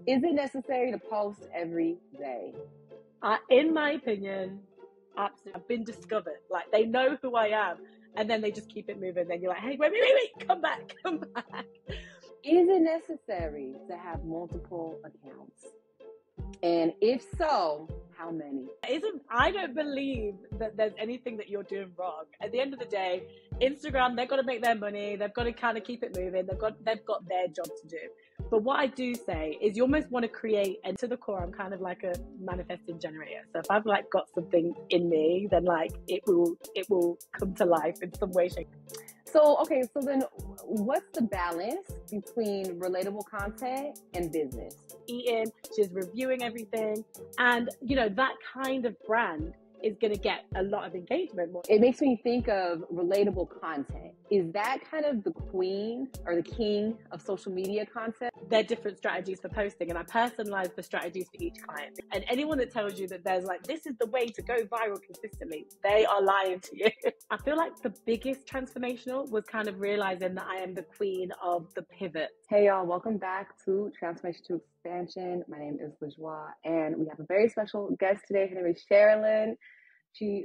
Is it necessary to post every day? In my opinion, absolutely. I've been discovered. Like, they know who I am, and then they just keep it moving. Then you're like, hey, wait, come back. Is it necessary to have multiple accounts? And if so, how many? I don't believe that there's anything that you're doing wrong. At the end of the day, Instagram, they've got to make their money. They've got to kind of keep it moving. They've got their job to do. But what I do say is you almost want to create, and to the core, I'm kind of like a manifesting generator. So if I've like got something in me, then like it will come to life in some way, shape. So then what's the balance between relatable content and business? Eating, she's reviewing everything. And, that kind of brand is going to get a lot of engagement. It makes me think of relatable content. Is that kind of the queen or the king of social media content? They're different strategies for posting, and I personalize the strategies for each client. And anyone that tells you that there's like, this is the way to go viral consistently, they are lying to you. I feel like the biggest transformational was kind of realizing that I am the queen of the pivot. Hey y'all, welcome back to Transformation to Expansion. My name is LaJoie, and we have a very special guest today. Her name is Sherilyn.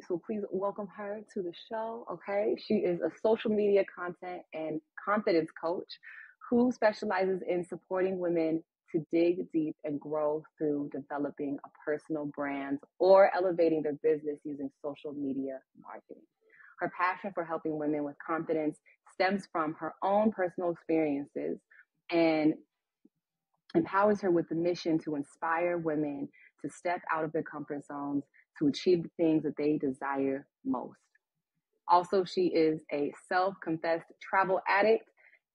So please welcome her to the show, okay? She is a social media content and confidence coach who specializes in supporting women to dig deep and grow through developing a personal brand or elevating their business using social media marketing. Her passion for helping women with confidence stems from her own personal experiences and empowers her with the mission to inspire women to step out of their comfort zones to achieve the things that they desire most. Also, she is a self-confessed travel addict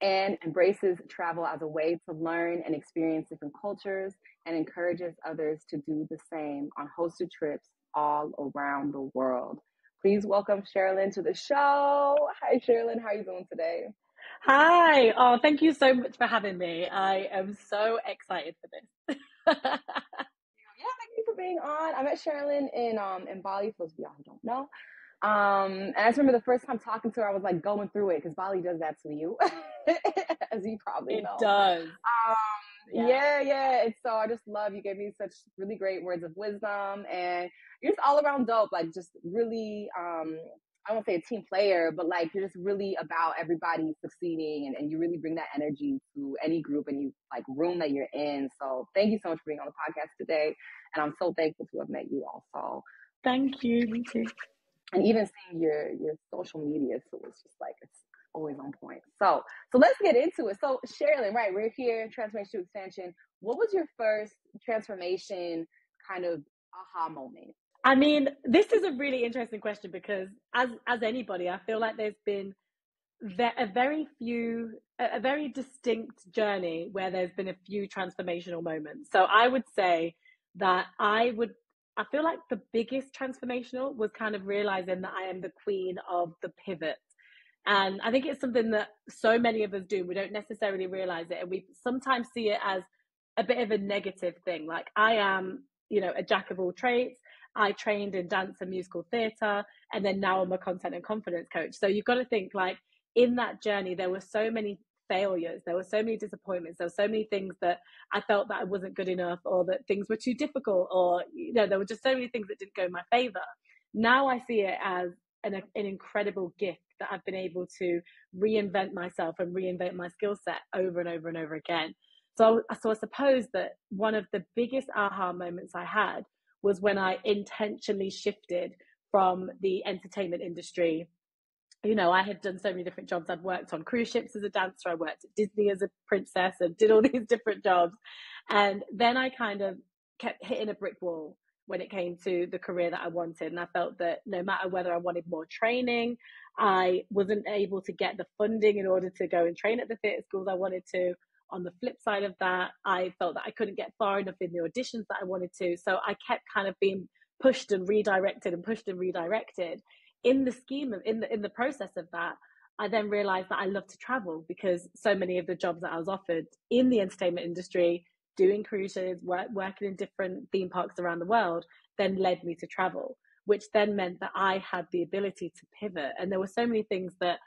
and embraces travel as a way to learn and experience different cultures and encourages others to do the same on hosted trips all around the world. Please welcome Sherilyn to the show. Hi, Sherilyn. How are you doing today? Hi. Oh, thank you so much for having me. I am so excited for this. Yeah, thank you for being on. I met Sherilyn in Bali, for those of y'all who don't know. And I just remember the first time talking to her, I was like going through it because Bali does that to you, as you probably know. It does. Yeah. And so I just love you gave me such really great words of wisdom, and you're just all around dope. Like just really, I won't say a team player, but like you're just really about everybody succeeding, and you really bring that energy to any group and you like room that you're in. So thank you so much for being on the podcast today. And I'm so thankful to have met you also. Thank you, me too. And even seeing your social media, so it's just like it's always on point. So let's get into it. So Sherilyn, right, we're here, Transformation to Expansion. What was your first transformation kind of aha moment? I mean, this is a really interesting question because as anybody, I feel like there's been a very distinct journey where there's been a few transformational moments. So I would say that I feel like the biggest transformational was kind of realizing that I am the queen of the pivot. And I think it's something that so many of us do. We don't necessarily realize it. And we sometimes see it as a bit of a negative thing. Like I am, a jack of all trades. I trained in dance and musical theatre, and then now I'm a content and confidence coach. So you've got to think like in that journey, there were so many failures. There were so many disappointments. There were so many things that I felt that I wasn't good enough, or that things were too difficult, or, there were just so many things that didn't go in my favor. Now I see it as an incredible gift that I've been able to reinvent myself and reinvent my skill set over and over and over again. So I suppose that one of the biggest aha moments I had was when I intentionally shifted from the entertainment industry. I had done so many different jobs. I'd worked on cruise ships as a dancer. I worked at Disney as a princess and did all these different jobs. And then I kind of kept hitting a brick wall when it came to the career that I wanted. And I felt that no matter whether I wanted more training, I wasn't able to get the funding in order to go and train at the theatre schools I wanted to. On the flip side of that, I felt that I couldn't get far enough in the auditions that I wanted to. So I kept kind of being pushed and redirected. In the scheme of, in the process of that, I then realized that I love to travel because so many of the jobs that I was offered in the entertainment industry, doing cruises, working in different theme parks around the world, then led me to travel, which then meant that I had the ability to pivot. And there were so many things that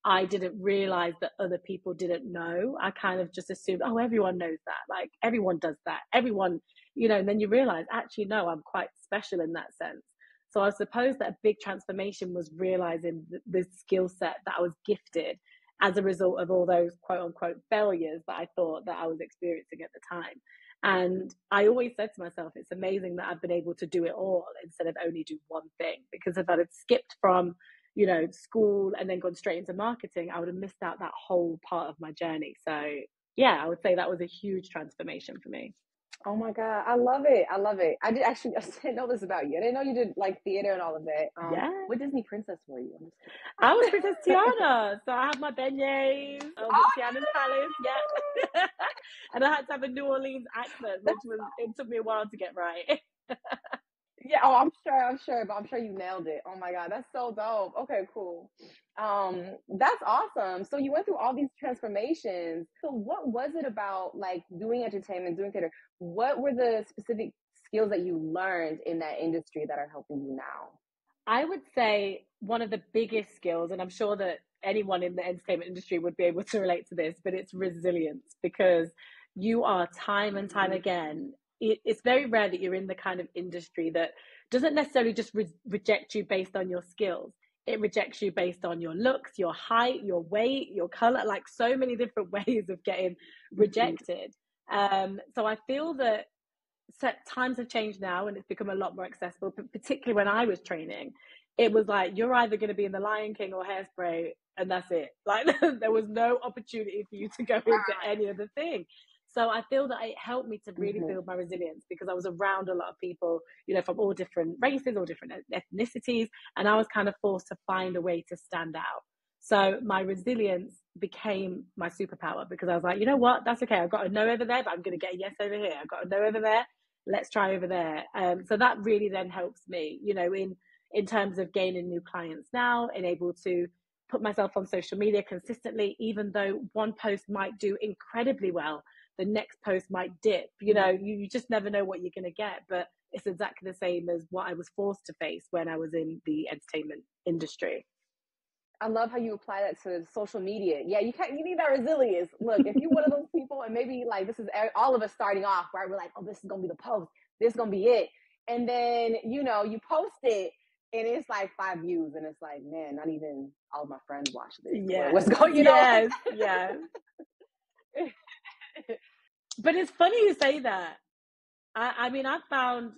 I didn't realize that other people didn't know. I kind of just assumed, oh, everyone knows that. Like everyone does that. Everyone, and then you realize, actually, no, I'm quite special in that sense. So I suppose that a big transformation was realizing the skill set that I was gifted as a result of all those quote unquote failures that I thought that I was experiencing at the time. And I always said to myself, it's amazing that I've been able to do it all instead of only do one thing. Because if I had skipped from school and then gone straight into marketing, I would have missed out that whole part of my journey. So yeah, I would say that was a huge transformation for me. Oh my God, I love it. I love it. I didn't know this about you. I didn't know you did like theater and all of that. Yeah. What Disney princess were you? I was Princess Tiana. So I had my beignets. I was at Tiana's Palace. Yeah. And I had to have a New Orleans accent, it took me a while to get right. Yeah, I'm sure, but I'm sure you nailed it. Oh my God, that's so dope. Okay, cool. That's awesome. So you went through all these transformations. So what was it about like doing entertainment, doing theater? What were the specific skills that you learned in that industry that are helping you now? I would say one of the biggest skills, and I'm sure that anyone in the entertainment industry would be able to relate to this, but it's resilience, because you are time and time again. It's very rare that you're in the kind of industry that doesn't necessarily just reject you based on your skills. It rejects you based on your looks, your height, your weight, your color, like so many different ways of getting rejected. So I feel that times have changed now and it's become a lot more accessible, but particularly when I was training, it was like you're either going to be in the Lion King or Hairspray and that's it. Like there was no opportunity for you to go into any other thing. So I feel that it helped me to really build my resilience, because I was around a lot of people, from all different races, all different ethnicities, and I was kind of forced to find a way to stand out. So my resilience became my superpower, because I was like, you know what, that's okay. I've got a no over there, but I'm going to get a yes over here. I've got a no over there. Let's try over there. So that really then helps me, in terms of gaining new clients now and able to put myself on social media consistently, even though one post might do incredibly well, the next post might dip. You just never know what you're going to get. But it's exactly the same as what I was forced to face when I was in the entertainment industry. I love how you apply that to social media. Yeah, you need that resilience. Look, if you're one of those people, and maybe like this is all of us starting off, right? We're like, oh, this is gonna be the post. This is gonna be it. And then you post it, and it's like 5 views, and it's like, man, not even all of my friends watch this. Yeah. What's going? Yes. Yeah. But it's funny you say that. I mean, I've found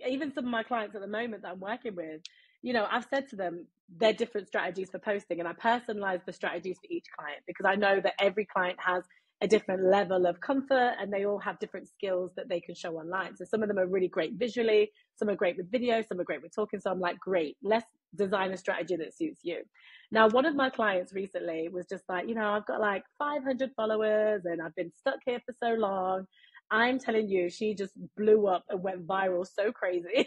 even some of my clients at the moment that I'm working with, I've said to them, they're different strategies for posting, and I personalize the strategies for each client, because I know that every client has a different level of comfort and they all have different skills that they can show online. So some of them are really great visually, some are great with video, some are great with talking. So I'm like, great, let's design a strategy that suits you. Now, one of my clients recently was just like, I've got like 500 followers and I've been stuck here for so long. I'm telling you, she just blew up and went viral so crazy.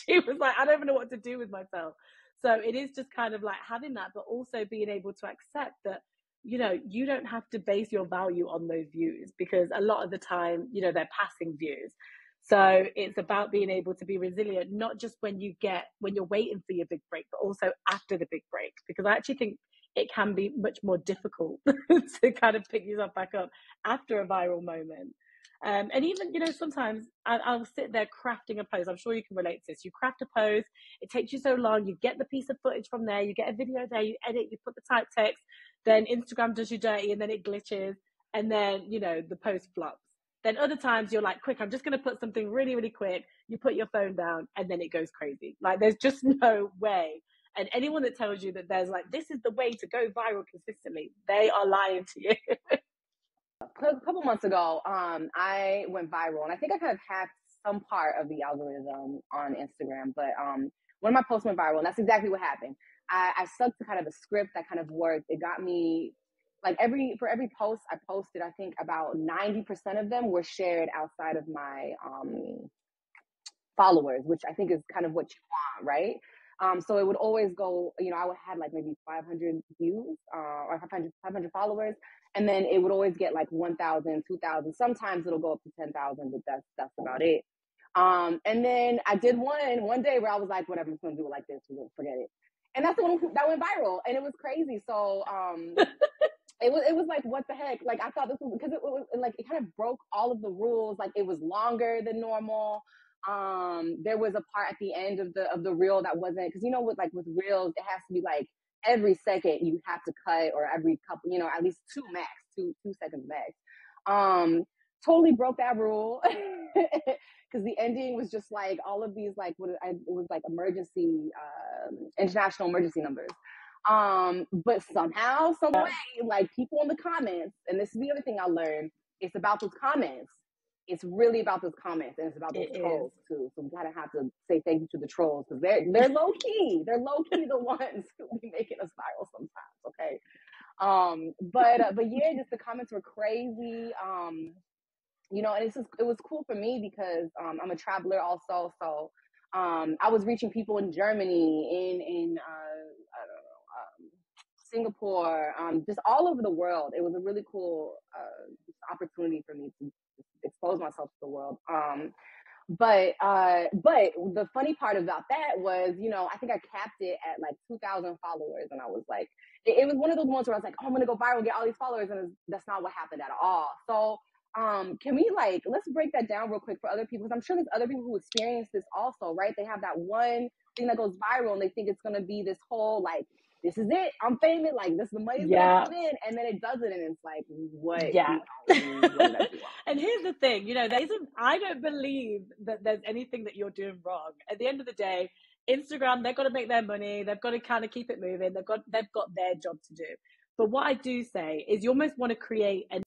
She was like, I don't even know what to do with myself. So it is just kind of like having that, but also being able to accept that, you don't have to base your value on those views, because a lot of the time, they're passing views. So it's about being able to be resilient, not just when you're waiting for your big break, but also after the big break, because I actually think it can be much more difficult to kind of pick yourself back up after a viral moment. And even, sometimes I'll sit there crafting a post. I'm sure you can relate to this. You craft a post, it takes you so long. You get the piece of footage from there, you get a video there, you edit, you put the type text, then Instagram does you dirty and then it glitches. And then, the post flops. Then other times you're like, quick, I'm just going to put something really, really quick. You put your phone down and then it goes crazy. Like there's just no way. And anyone that tells you that there's like, this is the way to go viral consistently, they are lying to you. A couple months ago, I went viral, and I think I kind of hacked some part of the algorithm on Instagram. But one of my posts went viral, and that's exactly what happened. I stuck to kind of a script that kind of worked. It got me like for every post I posted, I think about 90% of them were shared outside of my followers, which I think is kind of what you want, right? So it would always go, I would have like maybe 500 views or 500 followers. And then it would always get like 1,000, 2,000. Sometimes it'll go up to 10,000, but that's about it. And then I did one day where I was like, whatever, I'm just going to do it like this. Forget it. and that's the one that went viral, and it was crazy. So it was like, what the heck? Like, I thought this was, because it was like, it kind of broke all of the rules. Like, it was longer than normal. There was a part at the end of the reel that wasn't, because with reels, it has to be like every second you have to cut, or every couple, at least two seconds max. Totally broke that rule, because the ending was just like all of these, like, it was like emergency, international emergency numbers. But somehow, some way, like, people in the comments, and this is the other thing I learned, it's about those comments. It's really about those comments, and it's about those trolls too. So we gotta have to say thank you to the trolls, because they're low key. They're low key the ones who be making us viral sometimes. Okay. But yeah, just the comments were crazy. And it was cool for me because I'm a traveler also. So I was reaching people in Germany, in I don't know, Singapore, just all over the world. It was a really cool opportunity for me to expose myself to the world. But the funny part about that was, I think I capped it at like 2,000 followers, and I was like, it was one of those ones where I was like, oh, I'm gonna go viral, get all these followers, and that's not what happened at all. So can we, like, let's break that down real quick for other people, because I'm sure there's other people who experience this also, right? They have that one thing that goes viral, and they think it's gonna be this whole, like, this is it, I'm famous, like, this is the money's gonna come in, and then it doesn't, and it's like, what? Yeah. What and here's the thing, I don't believe that there's anything that you're doing wrong. At the end of the day, Instagram, they've got to make their money, they've got to kind of keep it moving, they've got their job to do. But what I do say is, you almost want to create a...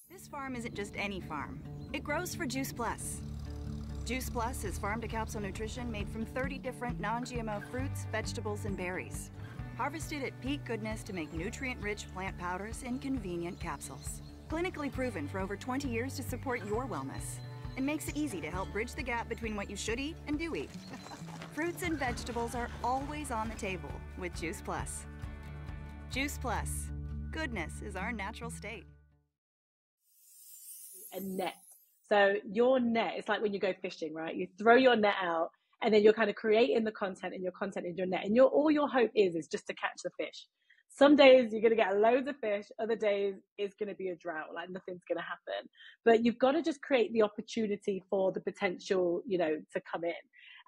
This farm isn't just any farm. It grows for Juice Plus. Juice Plus is farm-to-capsule nutrition made from 30 different non-GMO fruits, vegetables, and berries. Harvested at peak goodness to make nutrient-rich plant powders in convenient capsules. Clinically proven for over 20 years to support your wellness. And makes it easy to help bridge the gap between what you should eat and do eat. Fruits and vegetables are always on the table with Juice Plus. Juice Plus. Goodness is our natural state. A net. So your net, it's like when you go fishing, right? You throw your net out, and then you're kind of creating the content, and your content in your net, and all your hope is just to catch the fish. Some days you're going to get loads of fish, other days it's going to be a drought, like nothing's going to happen. But you've got to just create the opportunity for the potential, to come in.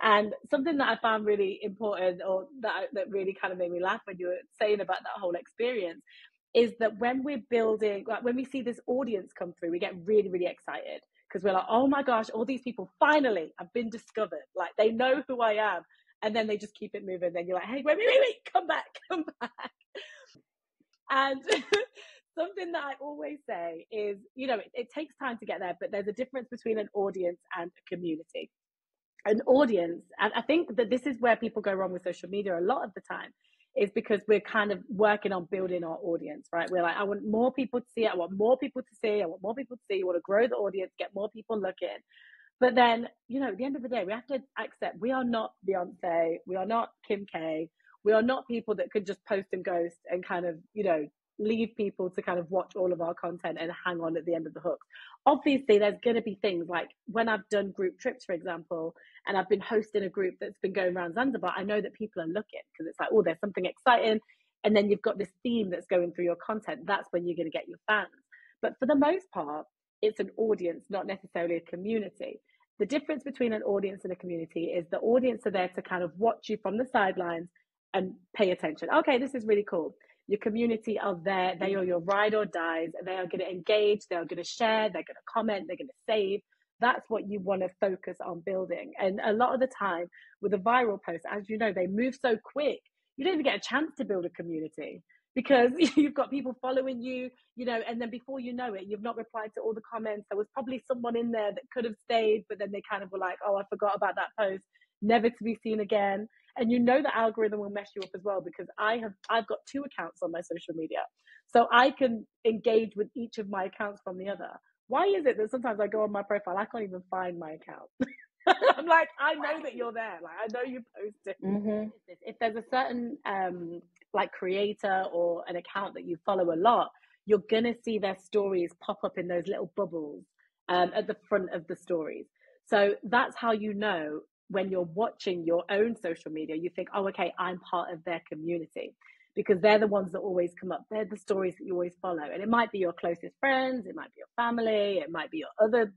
And something that I found really important, or that really kind of made me laugh when you were saying about that whole experience, is that when we're building, like when we see this audience come through, we get really, really excited, because we're like, oh my gosh, all these people finally have been discovered. Like, they know who I am. And then they just keep it moving. Then you're like, hey, wait, come back. And something that I always say is, it takes time to get there, but there's a difference between an audience and a community. An audience, and I think that this is where people go wrong with social media a lot of the time, is because we're kind of working on building our audience, right? We're like, I want more people to see it, I want more people to see, I want more people to see, you want to grow the audience, get more people looking. But then, at the end of the day, we have to accept we are not Beyonce, we are not Kim K, we are not people that could just post and ghost and kind of, leave people to kind of watch all of our content and hang on at the end of the hook. Obviously, there's going to be things like when I've done group trips, for example, and I've been hosting a group that's been going around Zanzibar, I know that people are looking, because it's like, oh, there's something exciting. And then you've got this theme that's going through your content. That's when you're going to get your fans. But for the most part, it's an audience, not necessarily a community. The difference between an audience and a community is the audience are there to kind of watch you from the sidelines and pay attention. Okay, this is really cool. Your community are there. They are your ride or dies. They are going to engage. They are going to share. They're going to comment. They're going to save. That's what you want to focus on building. And a lot of the time with a viral post, as you know, they move so quick. You don't even get a chance to build a community, because you've got people following you, and then before you know it, you've not replied to all the comments. There was probably someone in there that could have stayed, but then they kind of were like, oh, I forgot about that post, never to be seen again. And the algorithm will mess you up as well, because I've got 2 accounts on my social media. So I can engage with each of my accounts from the other. Why is it that sometimes I go on my profile, I can't even find my account? I'm like, I know that you're there. Like, I know you posted. Mm-hmm. If there's a certain like creator or an account that you follow a lot, you're going to see their stories pop up in those little bubbles at the front of the stories. So that's how when you're watching your own social media, you think, oh, okay, I'm part of their community, because they're the ones that always come up. They're the stories that you always follow. And it might be your closest friends, it might be your family, it might be your other,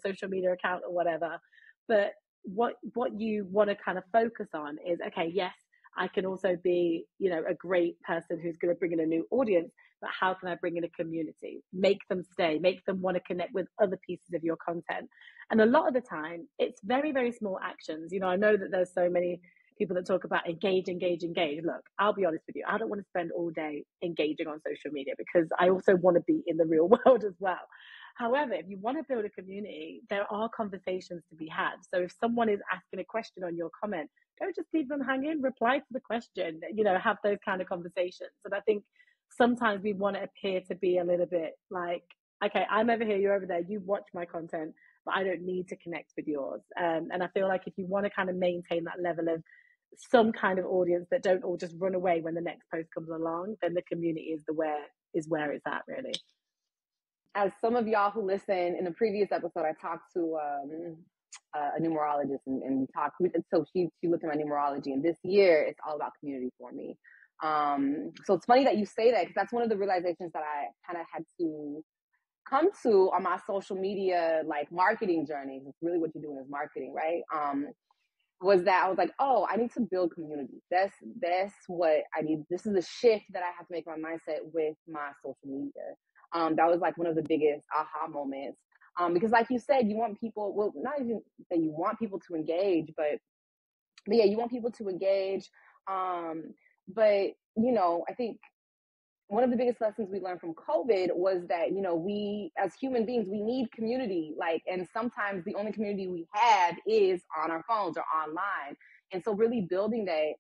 social media account or whatever. But what you want to kind of focus on is, okay, yes, I can also be, a great person who's going to bring in a new audience, but how can I bring in a community, make them stay, make them want to connect with other pieces of your content? And a lot of the time, it's very, very small actions. I know that there's so many people that talk about engage. Look, I'll be honest with you. I don't want to spend all day engaging on social media, because I also want to be in the real world as well. However, if you want to build a community, there are conversations to be had. So if someone is asking a question on your comment, don't just leave them hanging, reply to the question, have those kind of conversations. And I think sometimes we want to appear to be a little bit like, okay, I'm over here, you're over there, you watch my content, but I don't need to connect with yours. And I feel like if you want to kind of maintain that level of some kind of audience that don't all just run away when the next post comes along, then the community is where it's at, really. As some of y'all who listen, in the previous episode, I talked to a numerologist, and we talked. So she looked at my numerology, and this year it's all about community for me. So it's funny that you say that, because that's one of the realizations that I kind of had to come to on my social media, like, marketing journey. It's really what you're doing is marketing, right? Was that I was like, oh, I need to build community. That's what I need. This is the shift that I have to make my mindset with my social media. That was like one of the biggest aha moments. Because like you said, you want people, well, not even that you want people to engage, but yeah, you want people to engage. But, I think one of the biggest lessons we learned from COVID was that, we as human beings, we need community, and sometimes the only community we have is on our phones or online. And so really building that,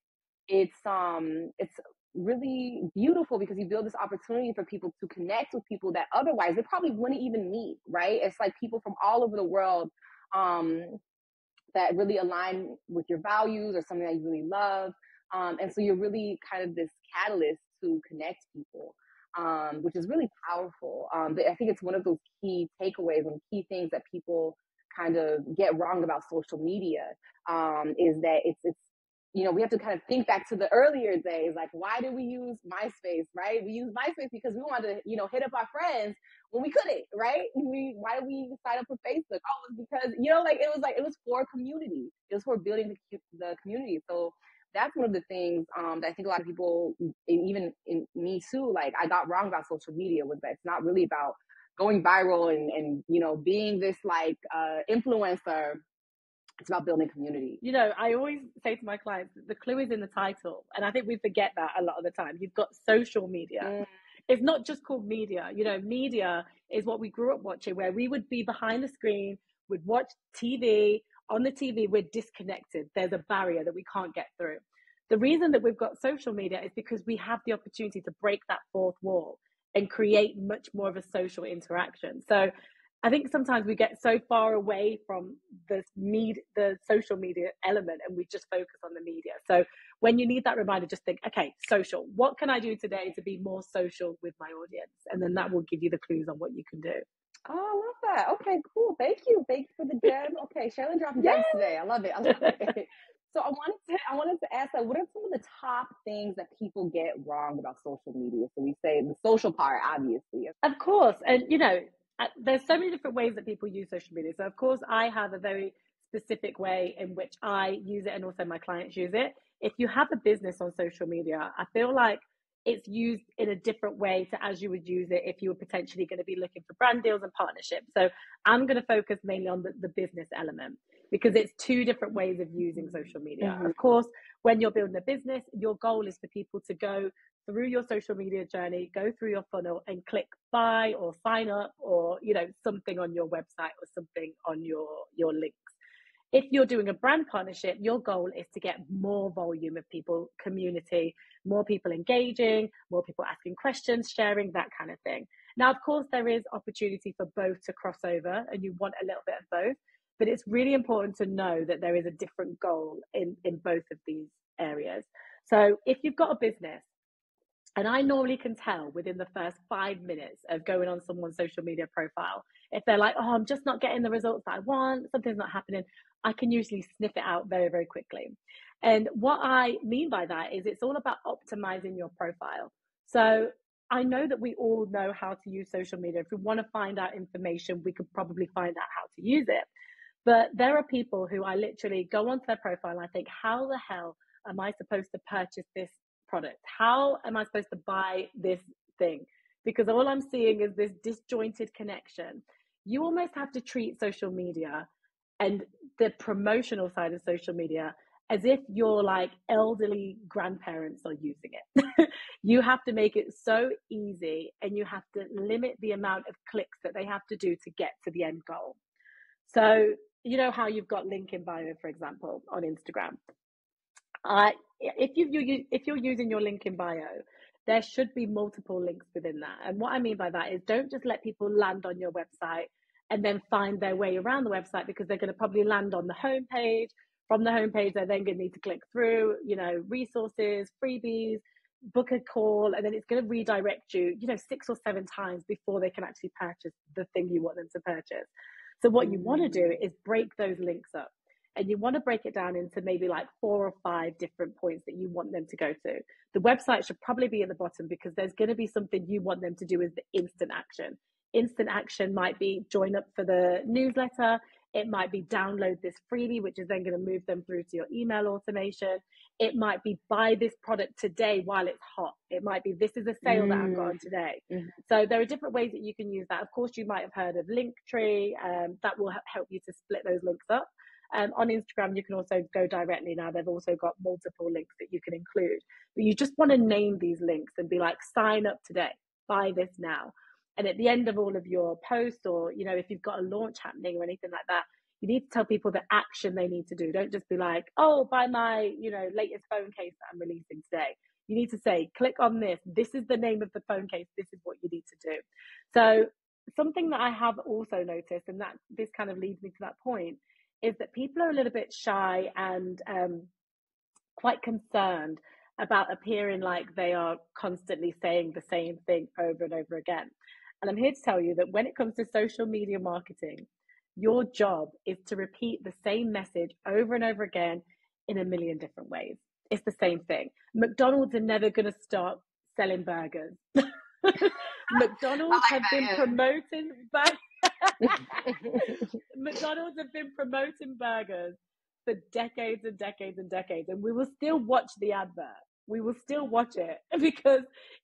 it's really beautiful, because you build this opportunity for people to connect with people that otherwise they probably wouldn't even meet, right? It's like people from all over the world that really align with your values or something that you really love. And so you're really kind of this catalyst to connect people, which is really powerful. But I think it's one of those key takeaways and key things that people kind of get wrong about social media, is that it's we have to kind of think back to the earlier days. Like, why did we use MySpace, right? We used MySpace because we wanted to, hit up our friends when we couldn't, right? Why did we sign up for Facebook? Oh, it was because, it was for community. It was for building the community. So that's one of the things that I think a lot of people, even in me too, like, I got wrong about social media, was that it's not really about going viral and being this influencer. It's about building community. I always say to my clients, the clue is in the title. And I think we forget that a lot of the time. You've got social media. It's not just called media. Media is what we grew up watching, where we would be behind the screen, we'd watch TV. On the TV, we're disconnected. There's a barrier that we can't get through. The reason that we've got social media is because we have the opportunity to break that fourth wall and create much more of a social interaction. So I think sometimes we get so far away from the social media element, and we just focus on the media. So when you need that reminder, just think, okay, social, what can I do today to be more social with my audience? And then that will give you the clues on what you can do. Oh, I love that. Okay, cool. Thank you for the gem. Okay, Sherilyn dropping gems today. I love it. So I wanted to ask, what are some of the top things that people get wrong about social media? So we say the social part, obviously. Of course. And, there's so many different ways that people use social media. So, of course, I have a very specific way in which I use it, and also my clients use it. If you have a business on social media, I feel like it's used in a different way to as you would use it if you were potentially going to be looking for brand deals and partnerships. So I'm going to focus mainly on the business element, because it's two different ways of using social media. Mm-hmm. Of course, when you're building a business, your goal is for people to go through your social media journey, go through your funnel and click buy or sign up, or, something on your website or something on your links. If you're doing a brand partnership, your goal is to get more volume of people, community, more people engaging, more people asking questions, sharing, that kind of thing. Now, of course, there is opportunity for both to cross over, and you want a little bit of both, but it's really important to know that there is a different goal in both of these areas. So if you've got a business And I normally can tell within the first 5 minutes of going on someone's social media profile, if they're like, oh, I'm just not getting the results that I want, something's not happening, I can usually sniff it out very, very quickly. And what I mean by that is it's all about optimizing your profile. So I know that we all know how to use social media. If we want to find out information, we could probably find out how to use it. But there are people who I literally go onto their profile and I think, how the hell am I supposed to purchase this product? How am I supposed to buy this thing? Because all I'm seeing is this disjointed connection. You almost have to treat social media and the promotional side of social media as if your like elderly grandparents are using it. You have to make it so easy, and you have to limit the amount of clicks that they have to do to get to the end goal. So you know how you've got link in bio, for example, on Instagram. If you're using your link in bio, there should be multiple links within that. And what I mean by that is, don't just let people land on your website and then find their way around the website, because they're going to probably land on the homepage. From the homepage, they're then going to need to click through, resources, freebies, book a call, and then it's going to redirect you, 6 or 7 times before they can actually purchase the thing you want them to purchase. So what you want to do is break those links up. And you want to break it down into maybe like 4 or 5 different points that you want them to go to. The website should probably be at the bottom, because there's going to be something you want them to do as the instant action. Instant action might be join up for the newsletter. It might be download this freebie, which is then going to move them through to your email automation. It might be buy this product today while it's hot. It might be this is a sale that I've got on today. So there are different ways that you can use that. Of course, you might have heard of Linktree. That will help you to split those links up. On Instagram, you can also go directly now. They've also got multiple links that you can include. But you just want to name these links and be like, sign up today, buy this now. And at the end of all of your posts, or, if you've got a launch happening or anything like that, you need to tell people the action they need to do. Don't just be like, oh, buy my, latest phone case that I'm releasing today. You need to say, click on this. This is the name of the phone case. This is what you need to do. So something that I have also noticed, and that this kind of leads me to that point, is that people are a little bit shy and quite concerned about appearing like they are constantly saying the same thing over and over again. And I'm here to tell you that when it comes to social media marketing, your job is to repeat the same message over and over again in a million different ways. It's the same thing. McDonald's are never going to stop selling burgers. McDonald's have been promoting McDonald's have been promoting burgers for decades and decades and decades, and we will still watch the advert. We will still watch it because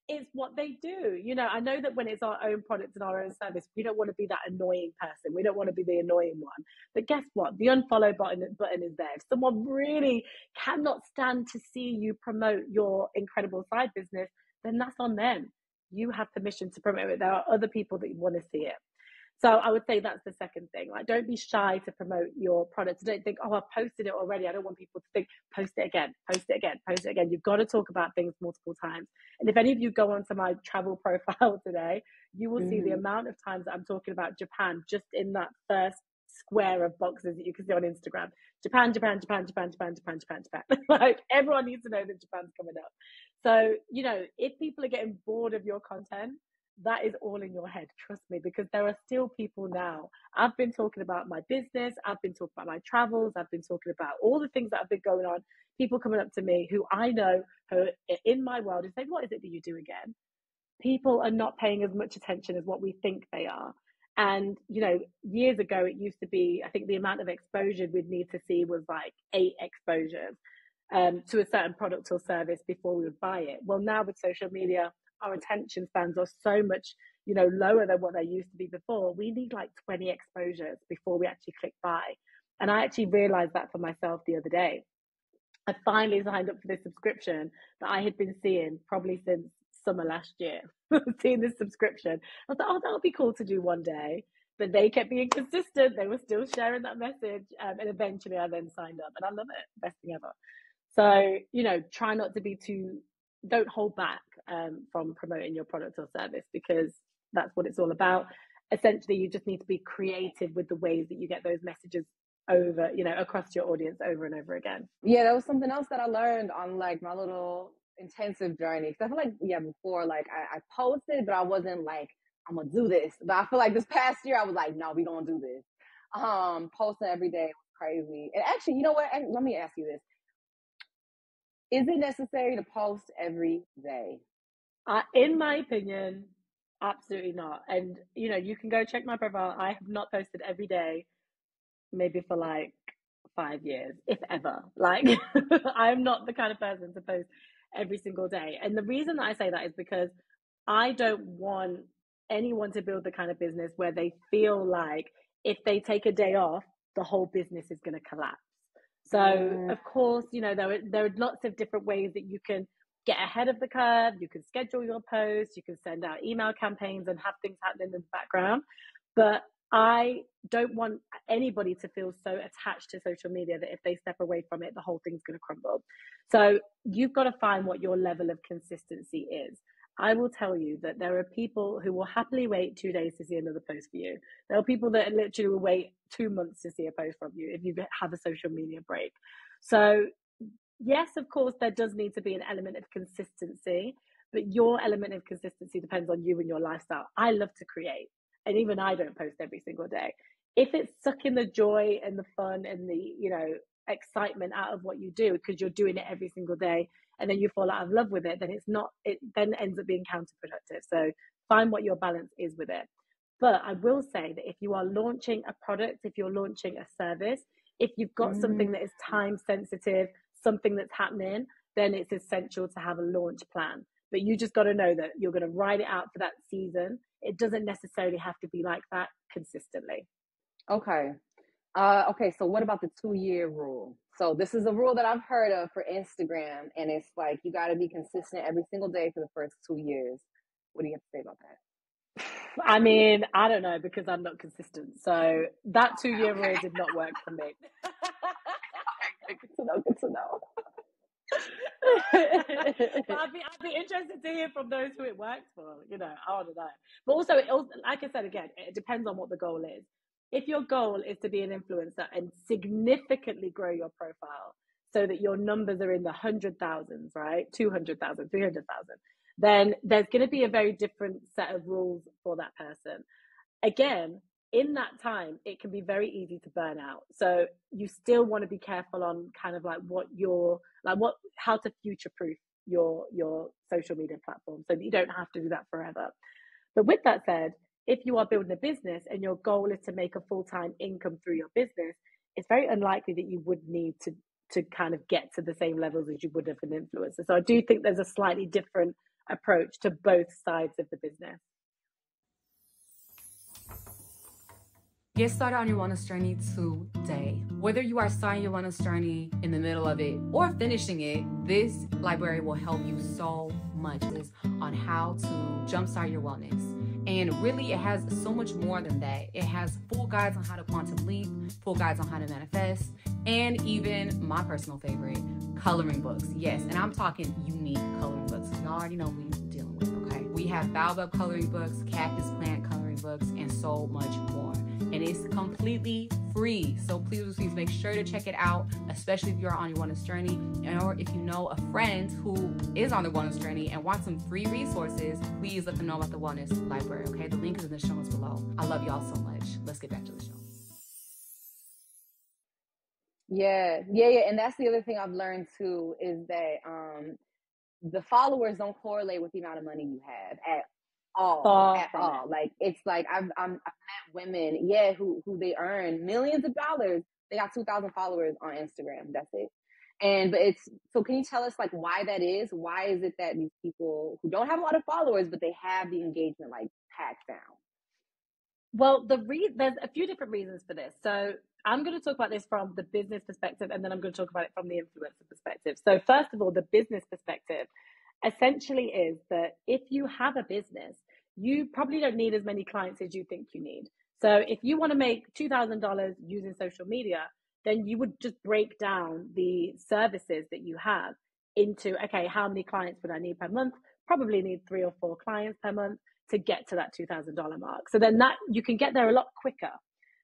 it's what they do. I know that when it's our own product and our own service, we don't want to be that annoying person. We don't want to be the annoying one. But guess what? The unfollow button is there. If someone really cannot stand to see you promote your incredible side business, then that's on them. You have permission to promote it. There are other people that want to see it. So I would say that's the second thing. Like, don't be shy to promote your product. Don't think, oh, I've posted it already. I don't want people to think, post it again, post it again, post it again. You've got to talk about things multiple times. And if any of you go onto my travel profile today, you will see the amount of times that I'm talking about Japan just in that first square of boxes that you can see on Instagram. Japan, Japan, Japan, Japan, Japan, Japan, Japan, Japan. Like, everyone needs to know that Japan's coming up. So, if people are getting bored of your content, that is all in your head, trust me, because there are still people now. I've been talking about my business, I've been talking about my travels, I've been talking about all the things that have been going on. People coming up to me who I know who are in my world and say, what is it that you do again? People are not paying as much attention as what we think they are. And, years ago, it used to be, I think the amount of exposure we'd need to see was like 8 exposures to a certain product or service before we would buy it. Well, now with social media, our attention spans are so much, lower than what they used to be before. We need like 20 exposures before we actually click buy. And I actually realized that for myself the other day. I finally signed up for this subscription that I had been seeing probably since summer last year. Seeing this subscription. I thought, oh, that would be cool to do one day. But they kept being consistent. They were still sharing that message. And eventually I then signed up, and I love it. Best thing ever. So, try not to be don't hold back from promoting your product or service, because that's what it's all about. Essentially, you just need to be creative with the ways that you get those messages over, across your audience over and over again. Yeah, that was something else that I learned on like my little intensive journey. Because I feel like, yeah, before, like, I posted, but I wasn't like, I'm going to do this. But I feel like this past year, I was like, no, we going to do this. Posting every day was crazy. And actually, you know what? Let me ask you this. Is it necessary to post every day? In my opinion, absolutely not. And, you know, you can go check my profile. I have not posted every day, maybe for like 5 years, if ever. Like, I'm not the kind of person to post every single day. And the reason that I say that is because I don't want anyone to build the kind of business where they feel like if they take a day off, the whole business is going to collapse. So, of course, you know, there are lots of different ways that you can get ahead of the curve. You can schedule your posts, you can send out email campaigns and have things happening in the background. But I don't want anybody to feel so attached to social media that if they step away from it, the whole thing's going to crumble. So you've got to find what your level of consistency is. I will tell you that there are people who will happily wait 2 days to see another post for you. There are people that literally will wait 2 months to see a post from you if you have a social media break. So yes, of course, there does need to be an element of consistency, but your element of consistency depends on you and your lifestyle. I love to create, and even I don't post every single day. If it's sucking the joy and the fun and the, you know, excitement out of what you do because you're doing it every single day and then you fall out of love with it, then it then ends up being counterproductive. So find what your balance is with it. But I will say that if you are launching a product, if you're launching a service, if you've got something that is time sensitive, something that's happening, then it's essential to have a launch plan. But you just got to know that you're going to ride it out for that season. It doesn't necessarily have to be like that consistently. Okay. Okay, so what about the 2-year rule? So this is a rule that I've heard of for Instagram, and it's like you got to be consistent every single day for the first 2 years. What do you have to say about that? I mean, I don't know because I'm not consistent. So that 2-year rule did not work for me. Okay, good to know. Good to know. But I'd be interested to hear from those who it worked for. You know, I don't know. But also, like I said again, it depends on what the goal is. If your goal is to be an influencer and significantly grow your profile so that your numbers are in the 100,000s, right? 200,000, 300,000, then there's going to be a very different set of rules for that person. Again, in that time, it can be very easy to burn out. So you still want to be careful on kind of like how to future-proof your social media platform so that you don't have to do that forever. But with that said, if you are building a business and your goal is to make a full-time income through your business, it's very unlikely that you would need to kind of get to the same levels as you would have an influencer. So I do think there's a slightly different approach to both sides of the business. Get started on your wellness journey today. Whether you are starting your wellness journey in the middle of it or finishing it, this library will help you so much on how to jumpstart your wellness. And really, it has so much more than that. It has full guides on how to quantum leap, full guides on how to manifest, and even my personal favorite, coloring books. Yes, and I'm talking unique coloring books. Y'all already know who you're dealing with, okay? We have baobab coloring books, cactus plant coloring books, and so much more. And it's completely free. So please make sure to check it out, especially if you're on your wellness journey, or if you know a friend who is on the wellness journey and wants some free resources, please let them know about the wellness library, okay? The link is in the show notes below. I love y'all so much. Let's get back to the show. Yeah. And that's the other thing I've learned too, is that the followers don't correlate with the amount of money you have at all. Like, it's like I've met women, who they earn millions of dollars. They got 2,000 followers on Instagram. That's it. But so can you tell us like why that is? Why is it that these people who don't have a lot of followers, but they have the engagement like packed down? Well, there's a few different reasons for this. So I'm going to talk about this from the business perspective, and then I'm going to talk about it from the influencer perspective. So first of all, the business perspective essentially is that if you have a business, you probably don't need as many clients as you think you need. So if you want to make $2,000 using social media, then you would just break down the services that you have into, okay, how many clients would I need per month? Probably need 3 or 4 clients per month to get to that $2,000 mark. So then that you can get there a lot quicker.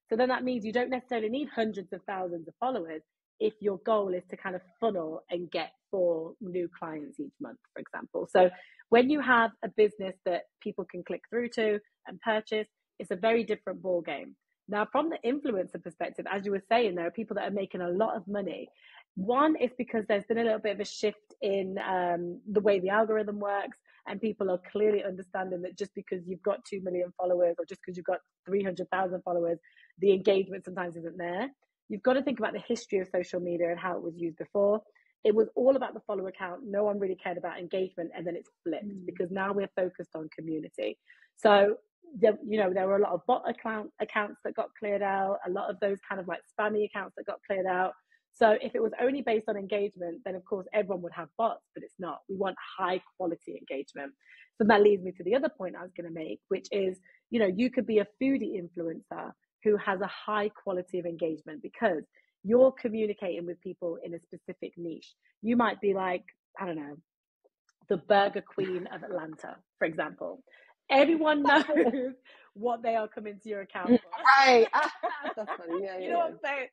So then that means you don't necessarily need hundreds of thousands of followers. if your goal is to kind of funnel and get 4 new clients each month, for example. So when you have a business that people can click through to and purchase, it's a very different ball game. Now, from the influencer perspective, as you were saying, there are people that are making a lot of money. One is because there's been a little bit of a shift in the way the algorithm works, and people are clearly understanding that just because you've got 2 million followers or just because you've got 300,000 followers, the engagement sometimes isn't there. You've got to think about the history of social media and how it was used before. It was all about the follower count. No one really cared about engagement, and then it's flipped because now we're focused on community. So there were a lot of bot accounts that got cleared out, a lot of those kind of like spammy accounts that got cleared out. So if it was only based on engagement, then of course everyone would have bots, but it's not. We want high quality engagement. So that leads me to the other point I was going to make, which is, you could be a foodie influencer who has a high quality of engagement because you're communicating with people in a specific niche. You might be like, I don't know, the Burger Queen of Atlanta, for example. Everyone knows what they are coming to your account for. Right. That's funny. Yeah, you know what I'm saying?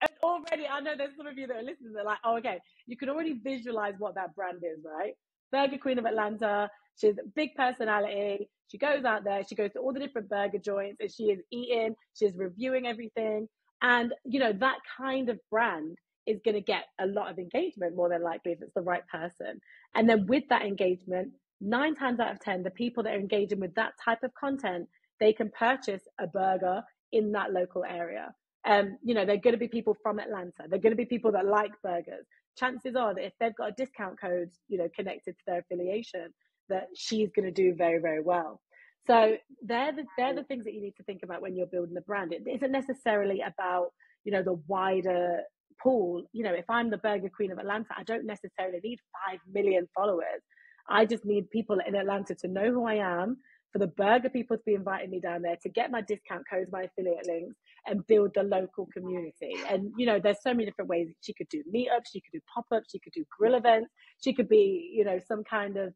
And already, I know there's some of you that are listening that are like, oh, okay, you can already visualize what that brand is, right? Burger Queen of Atlanta. She's a big personality. She goes out there. She goes to all the different burger joints and she is eating. She's reviewing everything. And, that kind of brand is going to get a lot of engagement, more than likely, if it's the right person. And then with that engagement, 9 times out of 10, the people that are engaging with that type of content, they can purchase a burger in that local area. They're going to be people from Atlanta. They're going to be people that like burgers. Chances are that if they've got a discount code, connected to their affiliation, that she's going to do very, very well. So they're the things that you need to think about when you're building a brand. It isn't necessarily about, the wider pool. If I'm the Burger Queen of Atlanta, I don't necessarily need 5 million followers. I just need people in Atlanta to know who I am, for the burger people to be inviting me down there, to get my discount codes, my affiliate links, and build the local community. And, there's so many different ways. She could do meetups, she could do pop-ups, she could do grill events, she could be, some kind of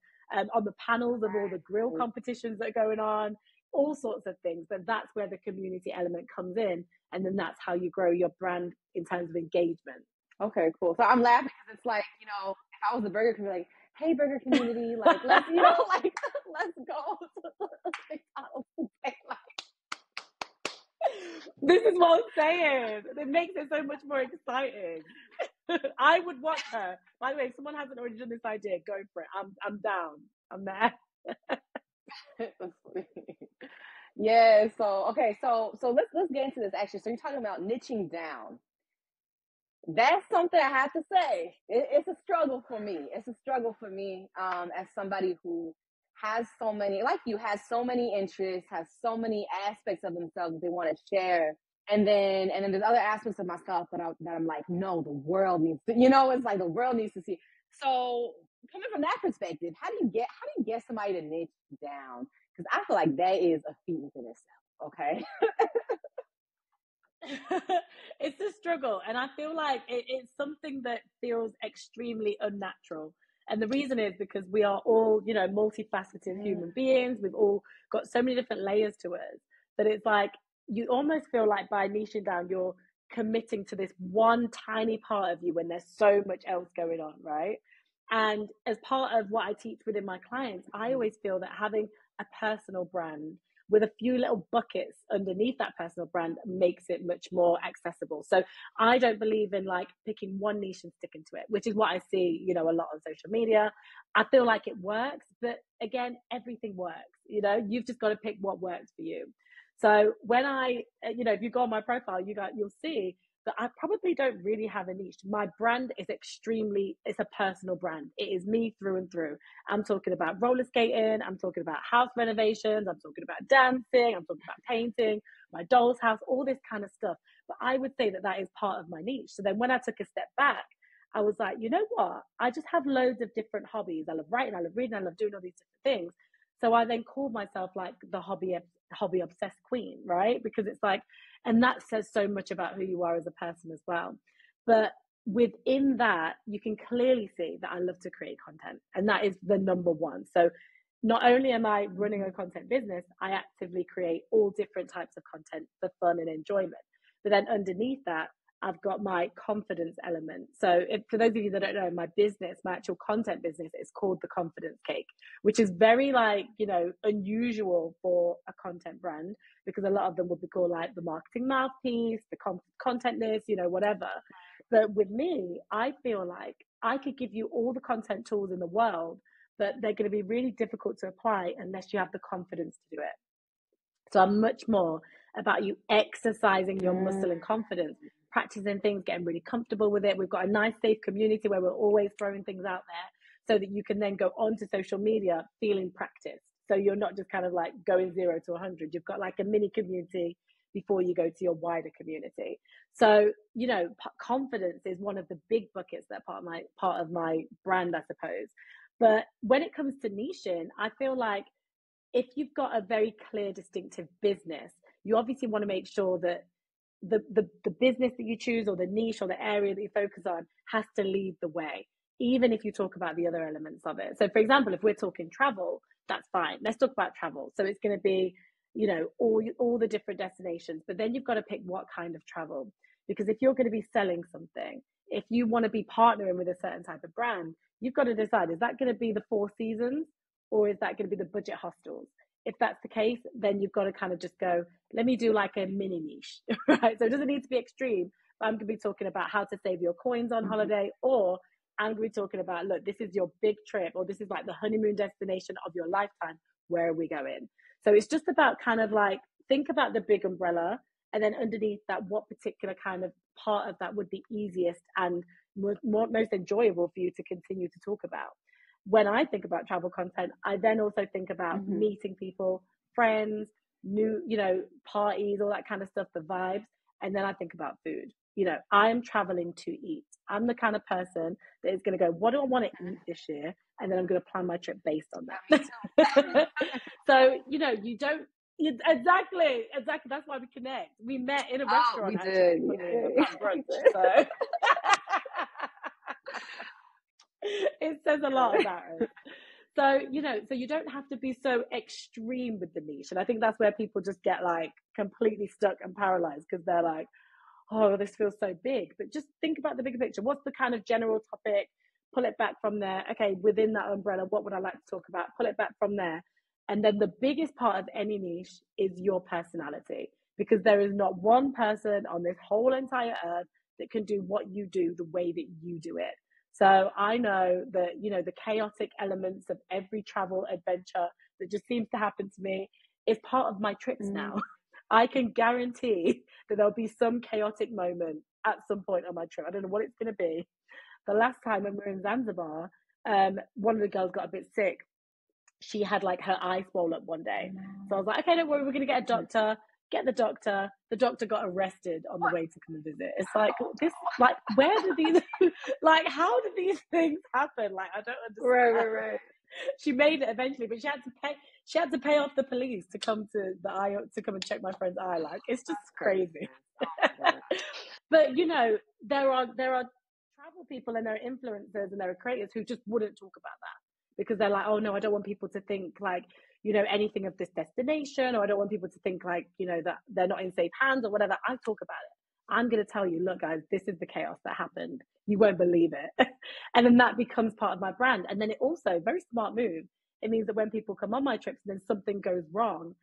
on the panels of all the grill competitions that are going on, all sorts of things. But that's where the community element comes in. And then that's how you grow your brand in terms of engagement. Okay, cool. So I'm laughing because it's like, if I was a burger community, like, hey, burger community, like, let's go. This is what I'm saying. It makes it so much more exciting. I would watch her. By the way, if someone hasn't already done this idea, go for it. I'm down. I'm there. Yeah. So okay. So let's get into this actually. So you're talking about niching down. That's something I have to say. It's a struggle for me. It's a struggle for me as somebody who has so many, like you, has so many interests, has so many aspects of themselves that they want to share. And then there's other aspects of myself that I'm like, no, the world needs to, it's like the world needs to see. So coming from that perspective, how do you get somebody to niche down? Because I feel like that is a feat within itself. Okay. It's a struggle, and I feel like it's something that feels extremely unnatural. And the reason is because we are all, multifaceted human beings. We've all got so many different layers to us that it's like you almost feel like by niching down, you're committing to this one tiny part of you when there's so much else going on, right? And as part of what I teach within my clients, I always feel that having a personal brand with a few little buckets underneath that personal brand makes it much more accessible. So I don't believe in like picking one niche and sticking to it, which is what I see, a lot on social media. I feel like it works, but again, everything works. You've just got to pick what works for you. So when I, if you go on my profile, you'll see that I probably don't really have a niche. My brand is it's a personal brand. It is me through and through. I'm talking about roller skating. I'm talking about house renovations. I'm talking about dancing. I'm talking about painting, my doll's house, all this kind of stuff. But I would say that is part of my niche. So then when I took a step back, I was like, you know what? I just have loads of different hobbies. I love writing, I love reading, I love doing all these different things. So I then called myself like the hobby obsessed queen, right? Because it's like, and that says so much about who you are as a person as well. But within that, you can clearly see that I love to create content, and that is the number one. So not only am I running a content business, I actively create all different types of content for fun and enjoyment. But then underneath that, I've got my confidence element. So for those of you that don't know, my business, my actual content business is called The Confidence Cake, which is very like, unusual for a content brand, because a lot of them would be called like the marketing mouthpiece, the content this, whatever. But with me, I feel like I could give you all the content tools in the world, but they're going to be really difficult to apply unless you have the confidence to do it. So I'm much more about you exercising your muscle and confidence, practicing things, getting really comfortable with it. We've got a nice, safe community where we're always throwing things out there so that you can then go onto social media feeling practiced. So you're not just kind of like going 0 to 100. You've got like a mini community before you go to your wider community. So, confidence is one of the big buckets that are part of my brand, I suppose. But when it comes to niching, I feel like if you've got a very clear, distinctive business, you obviously want to make sure that the business that you choose, or the niche, or the area that you focus on, has to lead the way, even if you talk about the other elements of it. So for example, if we're talking travel, that's fine. Let's talk about travel. So it's going to be, all the different destinations, but then you've got to pick what kind of travel, because if you're going to be selling something, if you want to be partnering with a certain type of brand, you've got to decide, is that going to be the Four Seasons, or is that going to be the budget hostels? If that's the case, then you've got to kind of just go, let me do like a mini niche, right? So it doesn't need to be extreme, but I'm going to be talking about how to save your coins on holiday, or I'm going to be talking about, look, this is your big trip, or this is like the honeymoon destination of your lifetime. Where are we going? So it's just about kind of like, think about the big umbrella, and then underneath that, what particular kind of part of that would be easiest and most enjoyable for you to continue to talk about. When I think about travel content, I then also think about meeting people, friends, new, parties, all that kind of stuff, the vibes. And then I think about food. I'm traveling to eat. I'm the kind of person that is going to go, what do I want to eat this year? And then I'm going to plan my trip based on that. So, you don't, exactly. That's why we connect. We met in a restaurant. We did. So. It says a lot about us. So, so you don't have to be so extreme with the niche. And I think that's where people just get like completely stuck and paralyzed, because they're like, oh, this feels so big. But just think about the bigger picture. What's the kind of general topic? Pull it back from there. Okay, within that umbrella, what would I like to talk about? Pull it back from there. And then the biggest part of any niche is your personality, because there is not one person on this whole entire earth that can do what you do the way that you do it. So I know that, the chaotic elements of every travel adventure that just seems to happen to me is part of my trips now. I can guarantee that there'll be some chaotic moment at some point on my trip. I don't know what it's going to be. The last time when we were in Zanzibar, one of the girls got a bit sick. She had like her eye swole up one day. So I was like, okay, don't worry, we're going to get a doctor. Get the doctor. The doctor got arrested on the way to come and visit. It's like, this, like, where do these, like, how do these things happen? Like, I don't understand. Right. She made it eventually, but she had to pay off the police to come to the eye, to come and check my friend's eye. Like, it's just crazy. But there are travel people, and there are influencers, and there are creators who just wouldn't talk about that, because they're like, oh no, I don't want people to think like, anything of this destination, or I don't want people to think like, that they're not in safe hands or whatever. I talk about it. I'm going to tell you, look guys, this is the chaos that happened. You won't believe it. And then that becomes part of my brand. And then it also, very smart move, it means that when people come on my trips and then something goes wrong,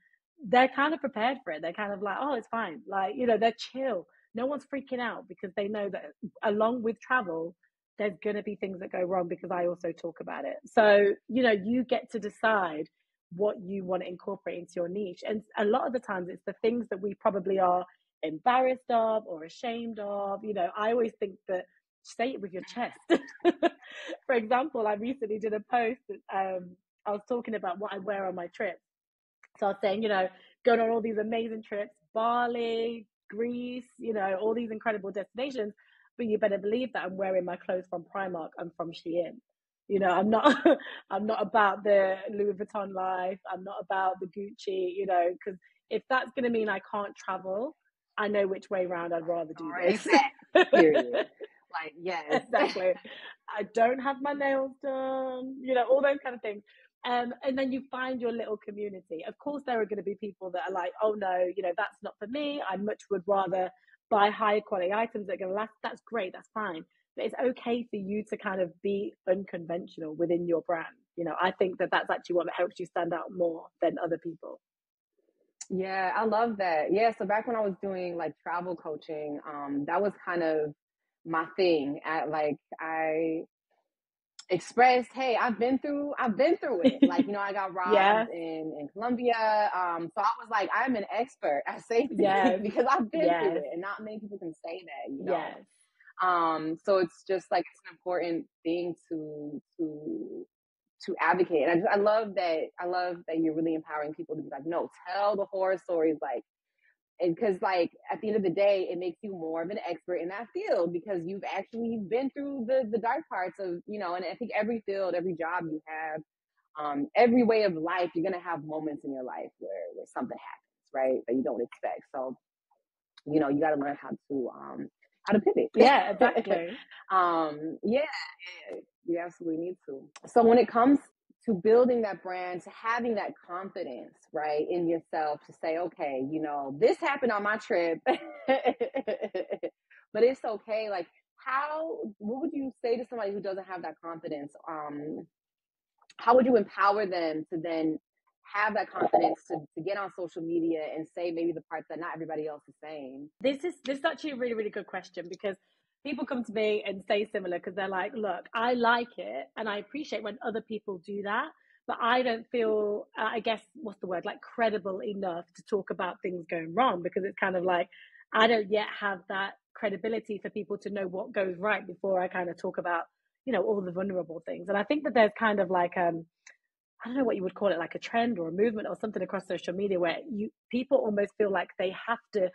they're kind of prepared for it. They're kind of like, oh, it's fine. Like, they're chill. No one's freaking out, because they know that along with travel, there's going to be things that go wrong, because I also talk about it. So, you get to decide what you want to incorporate into your niche. And a lot of the times it's the things that we probably are embarrassed of or ashamed of. I always think that, say it with your chest. For example, I recently did a post that, I was talking about what I wear on my trip. So I was saying, going on all these amazing trips, Bali, Greece, all these incredible destinations, but you better believe that I'm wearing my clothes from Primark and from Shein. I'm not about the Louis Vuitton life. I'm not about the Gucci, because if that's going to mean I can't travel, I know which way around I'd rather do this. Period. Like, yes. Exactly. I don't have my nails done, all those kind of things. And then you find your little community. Of course, there are going to be people that are like, oh no, that's not for me. I much would rather buy high quality items that are going to last, that's great, that's fine. But it's okay for you to kind of be unconventional within your brand. You know, I think that that's actually what helps you stand out more than other people. Yeah, I love that. Yeah, so back when I was doing like travel coaching, that was kind of my thing. I expressed, hey, I've been through it. Like, you know, I got Yeah. robbed in Colombia. So I was like, I'm an expert at safety Yes. because I've been through Yes. it, and not many people can say that, you know. Yes. So it's just like it's an important thing to advocate. And I love that you're really empowering people to be like, no, tell the horror stories, like, and because like at the end of the day, it makes you more of an expert in that field because you've actually been through the dark parts of, you know. And I think every field, every job you have, every way of life, you're gonna have moments in your life where something happens, right, that you don't expect. So, you know, you got to learn how to pivot. Yeah, exactly. Yeah, you absolutely need to. So when it comes to building that brand, to having that confidence, right, in yourself to say, okay, you know, this happened on my trip, but it's okay. Like, what would you say to somebody who doesn't have that confidence? How would you empower them to then have that confidence to get on social media and say maybe the parts that not everybody else is saying? This is actually a really, really good question, because people come to me and say similar, because they're like, look, I like it and I appreciate when other people do that, but I don't feel, I guess, what's the word, like credible enough to talk about things going wrong, because it's kind of like, I don't yet have that credibility for people to know what goes right before I kind of talk about, you know, all the vulnerable things. And I think that there's kind of like, I don't know what you would call it, like a trend or a movement or something across social media where people almost feel like they have to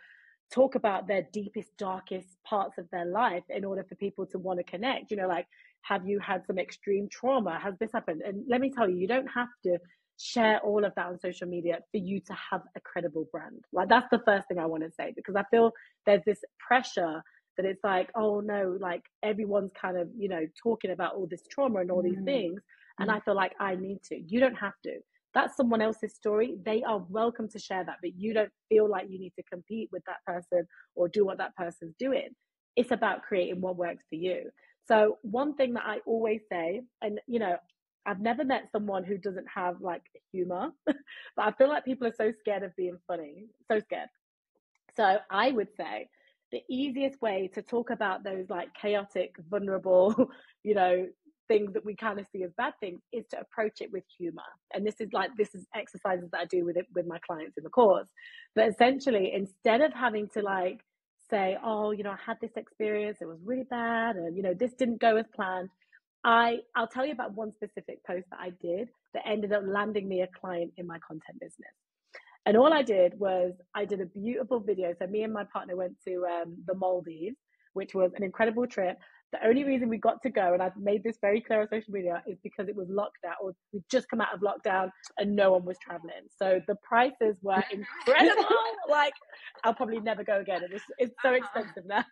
talk about their deepest, darkest parts of their life in order for people to want to connect. You know, like, have you had some extreme trauma? Has this happened? And let me tell you, you don't have to share all of that on social media for you to have a credible brand. Like, that's the first thing I want to say, because I feel there's this pressure that it's like, oh no, like everyone's kind of, you know, talking about all this trauma and all these things. And I feel like I need to. You don't have to. That's someone else's story. They are welcome to share that, but you don't feel like you need to compete with that person or do what that person's doing. It's about creating what works for you. So one thing that I always say, and you know, I've never met someone who doesn't have like humor, but I feel like people are so scared of being funny, so scared. So I would say the easiest way to talk about those like chaotic, vulnerable, you know, things that we kind of see as bad things is to approach it with humor. And this is exercises that I do with my clients in the course. But essentially, instead of having to like say, oh, you know, I had this experience, it was really bad, and you know, this didn't go as planned. I'll tell you about one specific post that I did that ended up landing me a client in my content business. And all I did was I did a beautiful video. So me and my partner went to the Maldives, which was an incredible trip. The only reason we got to go, and I've made this very clear on social media, is because it was lockdown, or we'd just come out of lockdown and no one was traveling. So the prices were incredible. Like, I'll probably never go again. It's so expensive now.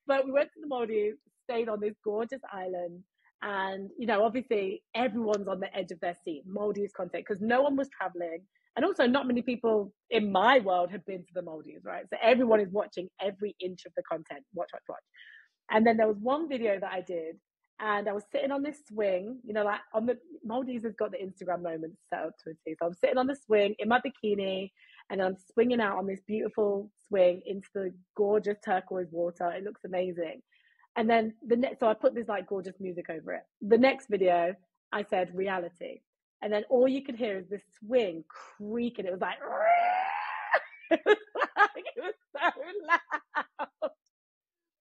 But we went to the Maldives, stayed on this gorgeous island. And, you know, obviously everyone's on the edge of their seat, Maldives content, because no one was traveling. And also not many people in my world have been to the Maldives, right? So everyone is watching every inch of the content. Watch. And then there was one video that I did, and I was sitting on this swing, you know, like on the Maldives has got the Instagram moments set up to a T. So I'm sitting on the swing in my bikini, and I'm swinging out on this beautiful swing into the gorgeous turquoise water. It looks amazing. And then so I put this like gorgeous music over it. The next video, I said reality. And then all you could hear is this swing creaking. It was like, it was so loud.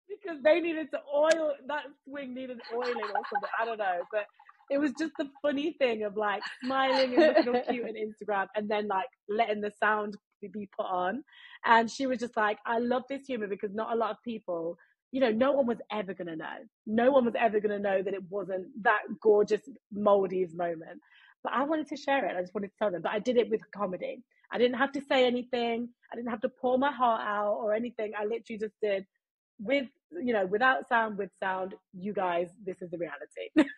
Because they needed to oil, that swing needed oiling or something. I don't know. But it was just the funny thing of like smiling and looking all cute on Instagram and then like letting the sound be put on. And she was just like, I love this humor because not a lot of people, you know, no one was ever going to know. No one was ever going to know that it wasn't that gorgeous Maldives moment. But I wanted to share it. I just wanted to tell them. But I did it with comedy. I didn't have to say anything. I didn't have to pour my heart out or anything. I literally just did with, you know, without sound, with sound, you guys, this is the reality.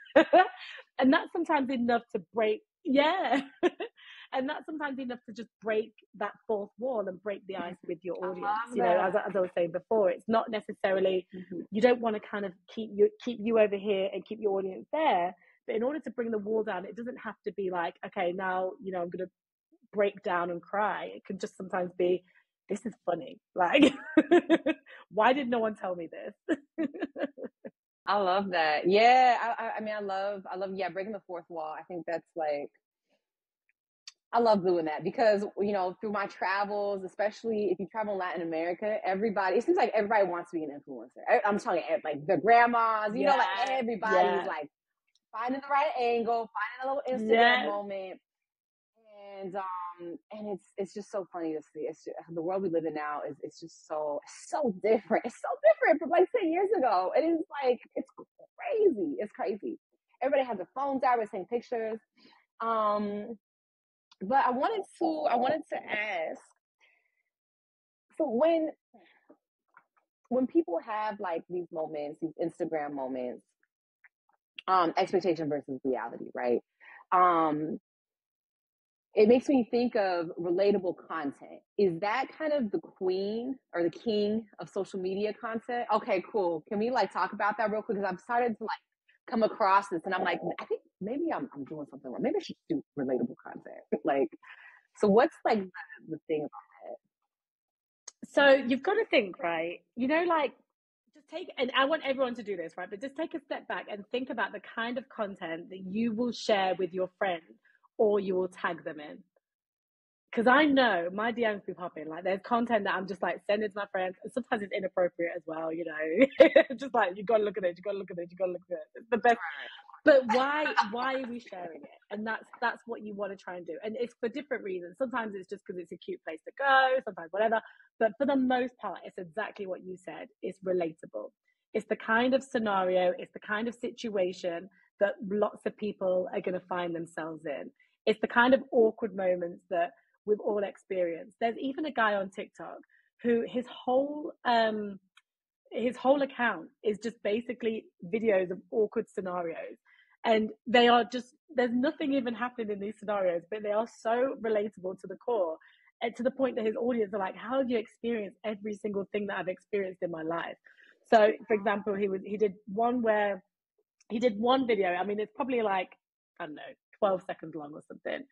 And that's sometimes enough to break. Yeah. And that's sometimes enough to just break that fourth wall and break the ice with your audience. love You know, that. as I was saying before, it's not necessarily, you don't want to kind of keep you over here and keep your audience there. But in order to bring the wall down, it doesn't have to be like, okay, now, you know, I'm going to break down and cry. It can just sometimes be, this is funny. Like, why did no one tell me this? I love that. Yeah. I mean, I love, yeah, breaking the fourth wall. I think that's like, I love doing that because, you know, through my travels, especially if you travel in Latin America, it seems like everybody wants to be an influencer. I'm talking like the grandmas, you know, like everybody's like finding the right angle, finding a little Instagram moment. And it's just so funny to see. It's just, the world we live in now is it's just so different. It's so different from like 10 years ago. It is like it's crazy. It's crazy. Everybody has their phones out, we're taking pictures. But I wanted to ask. So when people have like these moments, these Instagram moments, expectation versus reality, right? It makes me think of relatable content. Is that kind of the queen or the king of social media content? Okay, cool. Can we like talk about that real quick? Because I've started to like come across this and I'm like, I think maybe I'm doing something wrong. Maybe I should do relatable content. Like, so what's like the thing about that? So you've got to think, right? You know, like, just take, and I want everyone to do this, right? But just take a step back and think about the kind of content that you will share with your friend or you will tag them in. Because I know my DMs be popping. Like, there's content that I'm just like sending to my friends. And sometimes it's inappropriate as well, you know. Just like, you got to look at it, you got to look at it, you got to look at it. It's the best. But why are we sharing it? And that's what you want to try and do. And it's for different reasons. Sometimes it's just because it's a cute place to go, sometimes whatever. But for the most part, it's exactly what you said. It's relatable. It's the kind of scenario, it's the kind of situation that lots of people are going to find themselves in. It's the kind of awkward moments that we've all experienced. There's even a guy on TikTok who his whole account is just basically videos of awkward scenarios. And they are just, there's nothing even happening in these scenarios, but they are so relatable to the core. And to the point that his audience are like, how have you experienced every single thing that I've experienced in my life? So, for example, he did one video. I mean, it's probably like, I don't know, 12 seconds long or something.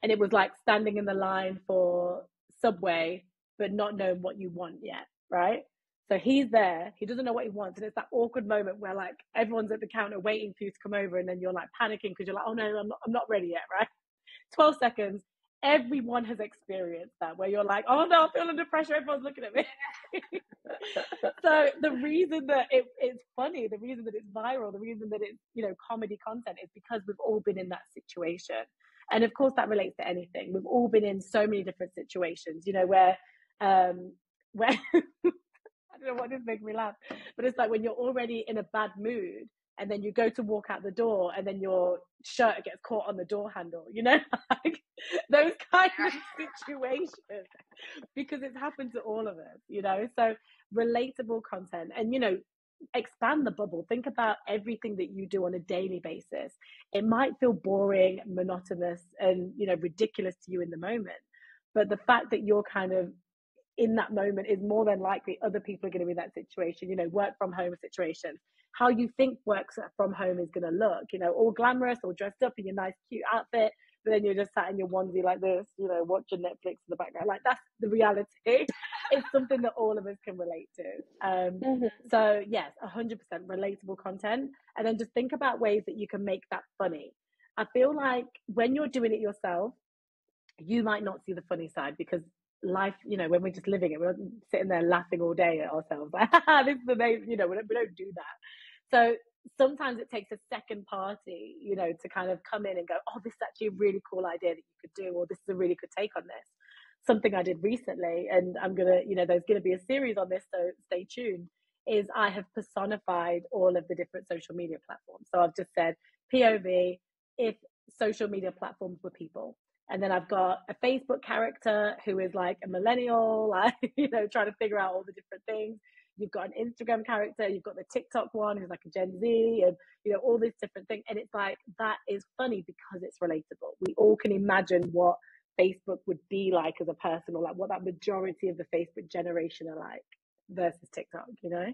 And it was like standing in the line for Subway, but not knowing what you want yet, right? So he's there, he doesn't know what he wants. And it's that awkward moment where like everyone's at the counter waiting for you to come over. And then you're like panicking because you're like, oh no, I'm not ready yet, right? 12 seconds. Everyone has experienced that where you're like, oh no, I'm feeling under pressure. Everyone's looking at me. So the reason that it's funny, the reason that it's viral, the reason that it's, you know, comedy content is because we've all been in that situation. And of course that relates to anything. We've all been in so many different situations, you know, where I don't know what this makes me laugh, but it's like when you're already in a bad mood and then you go to walk out the door and then your shirt gets caught on the door handle, you know, like those kind of situations, because it's happened to all of us, you know. So relatable content, and, you know, expand the bubble. Think about everything that you do on a daily basis. It might feel boring, monotonous, and, you know, ridiculous to you in the moment, but the fact that you're kind of in that moment is more than likely other people are going to be in that situation. You know, work from home situation, how you think work from home is going to look, you know, all glamorous, all dressed up in your nice cute outfit, but then you're just sat in your onesie like this, you know, watching Netflix in the background. Like, that's the reality. It's something that all of us can relate to. So yes, 100% relatable content. And then just think about ways that you can make that funny. I feel like when you're doing it yourself, you might not see the funny side, because life, you know, when we're just living it, we're sitting there laughing all day at ourselves. Like, this is amazing, you know, we don't do that. So sometimes it takes a second party, you know, to kind of come in and go, oh, this is actually a really cool idea that you could do, or this is a really good take on this. Something I did recently, and I'm gonna, you know, there's gonna be a series on this, so stay tuned, is I have personified all of the different social media platforms. So I've just said POV, if social media platforms were people. And then I've got a Facebook character who is like a millennial, like, you know, trying to figure out all the different things. You've got an Instagram character, you've got the TikTok one who's like a Gen Z, and, you know, all these different things. And it's like, that is funny because it's relatable. We all can imagine what Facebook would be like as a person, or like what that majority of the Facebook generation are like versus TikTok, you know?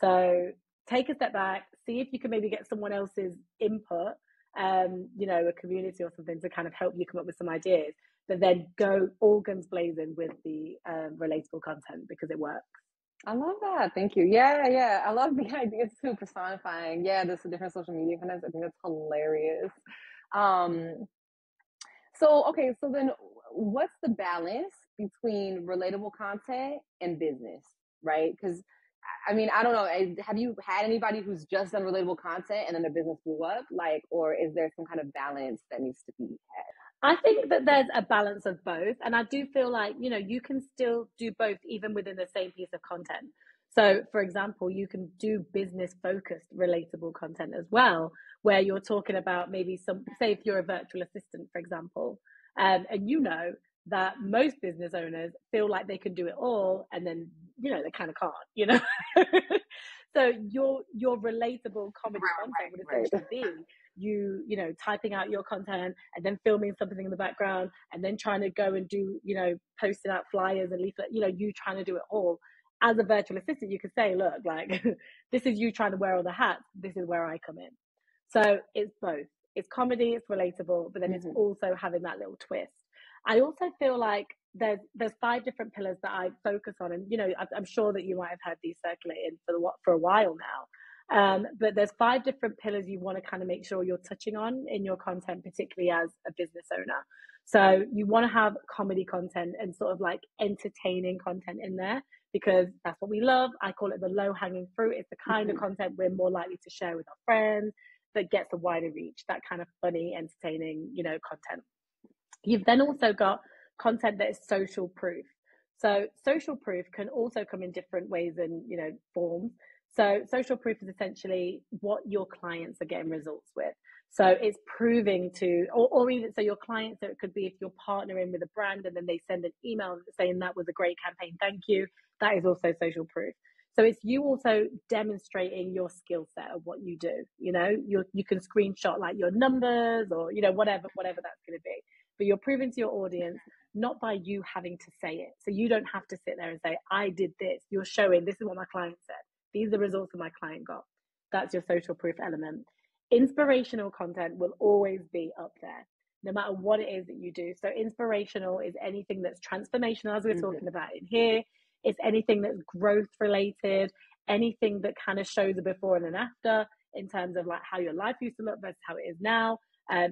So take a step back, see if you can maybe get someone else's input, you know, a community or something to kind of help you come up with some ideas, but then go all guns blazing with the relatable content because it works. I love that. Thank you. Yeah. I love the idea too, personifying. Yeah, there's different social media content. I think that's hilarious. Um, so then what's the balance between relatable content and business, right? Because I mean, I don't know. Have you had anybody who's just done relatable content and then their business blew up? Like, or is there some kind of balance that needs to be had? I think that there's a balance of both. And I do feel like, you know, you can still do both even within the same piece of content. So, for example, you can do business focused, relatable content as well, where you're talking about maybe say if you're a virtual assistant, for example, and you know that most business owners feel like they can do it all, and then, you know, they kind of can't, you know. So your relatable comedy content would essentially be you know, typing out your content and then filming something in the background and then trying to go and do, you know, posting out flyers and leaflet, you know, you trying to do it all. As a virtual assistant, you could say, look, like, this is you trying to wear all the hats. This is where I come in. So it's both. It's comedy, it's relatable, but then it's also having that little twist. I also feel like there's 5 different pillars that I focus on, and you know, I'm sure that you might have had these circulating for a while now. But there's 5 different pillars you want to kind of make sure you're touching on in your content, particularly as a business owner. So you want to have comedy content and sort of like entertaining content in there, because that's what we love. I call it the low hanging fruit. It's the kind of content we're more likely to share with our friends, that gets a wider reach, that kind of funny, entertaining, you know, content. You've then also got content that is social proof. So social proof can also come in different ways and, you know, forms. So social proof is essentially what your clients are getting results with. So it's proving to, or even so your clients, so it could be if you're partnering with a brand and then they send an email saying that was a great campaign, thank you. That is also social proof. So it's you also demonstrating your skill set of what you do. You know, you can screenshot like your numbers or, you know, whatever that's going to be. But you're proving to your audience, not by you having to say it. So you don't have to sit there and say, I did this. You're showing, this is what my client said. These are the results that my client got. That's your social proof element. Inspirational content will always be up there, no matter what it is that you do. So inspirational is anything that's transformational, as we're talking about in here. It's anything that's growth related, anything that kind of shows a before and an after in terms of like how your life used to look versus how it is now.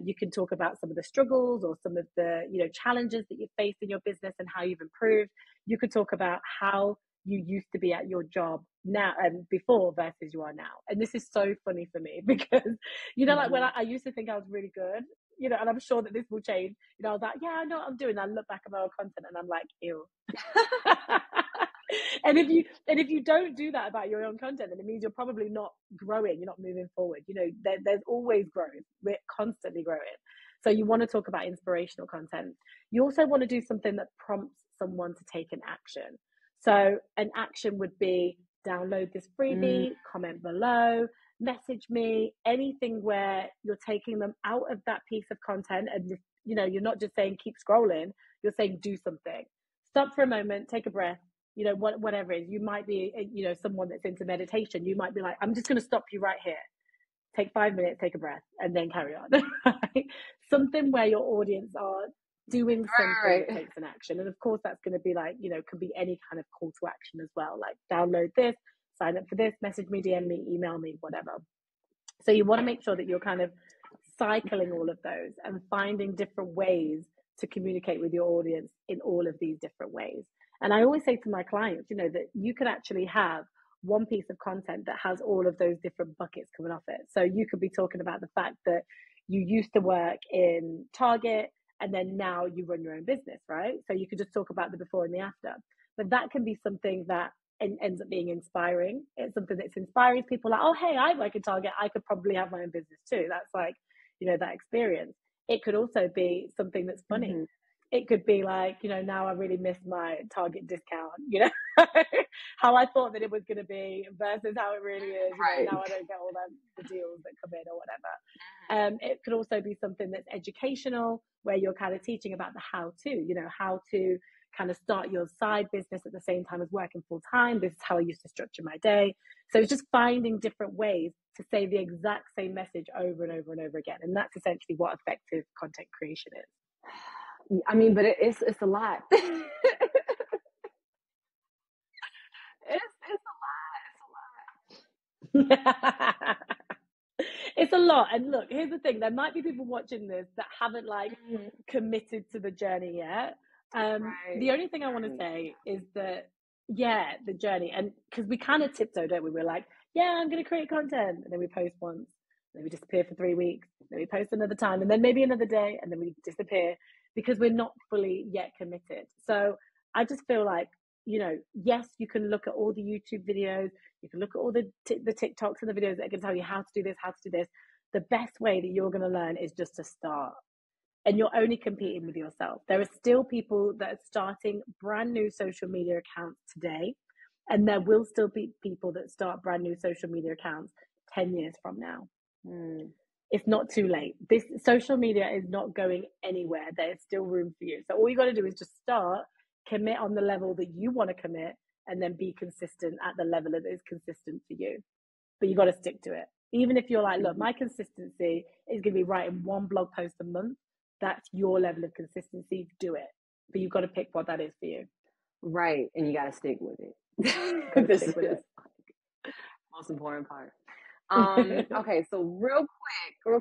You can talk about some of the struggles or some of the, you know, challenges that you've faced in your business and how you've improved. You could talk about how you used to be at your job now and before versus you are now. And this is so funny for me because, you know, like when I used to think I was really good, you know, and I'm sure that this will change. You know, I was like, yeah, I know what I'm doing. I look back at my own content and I'm like, ew. And if you don't do that about your own content, then it means you're probably not growing, you're not moving forward. You know, there's always growth. We're constantly growing. So you want to talk about inspirational content. You also want to do something that prompts someone to take an action. So an action would be download this freebie, comment below, message me, anything where you're taking them out of that piece of content. And, you know, you're not just saying keep scrolling, you're saying do something. Stop for a moment, take a breath. You know, whatever it is, you might be, you know, someone that's into meditation. You might be like, I'm just going to stop you right here. Take 5 minutes, take a breath, and then carry on. Something where your audience are doing something that takes an action. And of course, that's going to be like, you know, could be any kind of call to action as well. Like download this, sign up for this, message me, DM me, email me, whatever. So you want to make sure that you're kind of cycling all of those and finding different ways to communicate with your audience in all of these different ways. And I always say to my clients, you know, that you could actually have one piece of content that has all of those different buckets coming off it. So you could be talking about the fact that you used to work in Target and then now you run your own business, right? So you could just talk about the before and the after. But that can be something that ends up being inspiring. It's something that's inspiring people like, oh, hey, I work in Target. I could probably have my own business too. That's like, you know, that experience. It could also be something that's funny. it could be like, you know, now I really miss my Target discount, you know, how I thought that it was going to be versus how it really is. You Right. know, now I don't get all the deals that come in or whatever. It could also be something that's educational, where you're kind of teaching about the how to, you know, how to kind of start your side business at the same time as working full time. This is how I used to structure my day. So it's just finding different ways to say the exact same message over and over and over again. And that's essentially what effective content creation is. I mean, but it's a lot. It's a lot. It's a lot. And look, here's the thing. There might be people watching this that haven't like committed to the journey yet. The only thing I want to say is that, yeah, the journey. And because we kind of tiptoe, don't we? We're like, yeah, I'm going to create content. And then we post once. Then we disappear for 3 weeks. Then we post another time. And then maybe another day. And then we disappear because we're not fully yet committed. So I just feel like, you know, yes, you can look at all the YouTube videos. You can look at all the TikToks and the videos that can tell you how to do this, how to do this. The best way that you're going to learn is just to start. And you're only competing with yourself. There are still people that are starting brand new social media accounts today. And there will still be people that start brand new social media accounts 10 years from now. It's not too late. This social media is not going anywhere. There's still room for you. So all you got to do is just start, commit on the level that you want to commit, and then be consistent at the level that is consistent for you. But you got to stick to it. Even if you're like, look, my consistency is going to be writing 1 blog post a month. That's your level of consistency. Do it. But you've got to pick what that is for you. Right. And you got to stick with it. This is the most important part. Okay, so real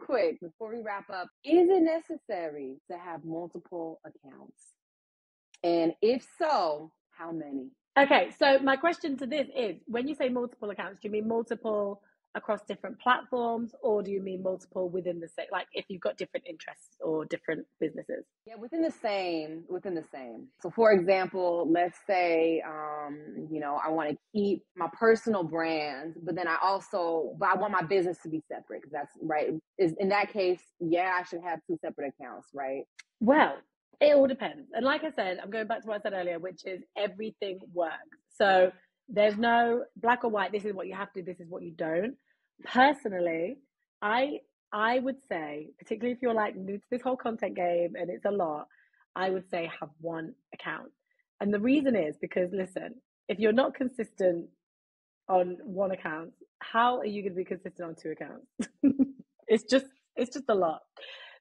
quick, before we wrap up, is it necessary to have multiple accounts? And if so, how many? Okay, so my question to this is, when you say multiple accounts, do you mean multiple across different platforms, or do you mean multiple within the same, like if you've got different interests or different businesses? Yeah, within the same. So for example, let's say, you know, I want to keep my personal brand, but then I want my business to be separate, because that's right. Is in that case, yeah, I should have 2 separate accounts, right? Well, it all depends. And like I said, I'm going back to what I said earlier, which is everything works. So there's no black or white. This is what you have to do. This is what you don't. Personally, I would say, particularly if you're like new to this whole content game and it's a lot, I would say have 1 account. And the reason is because, listen, if you're not consistent on 1 account, how are you going to be consistent on 2 accounts? It's just a lot.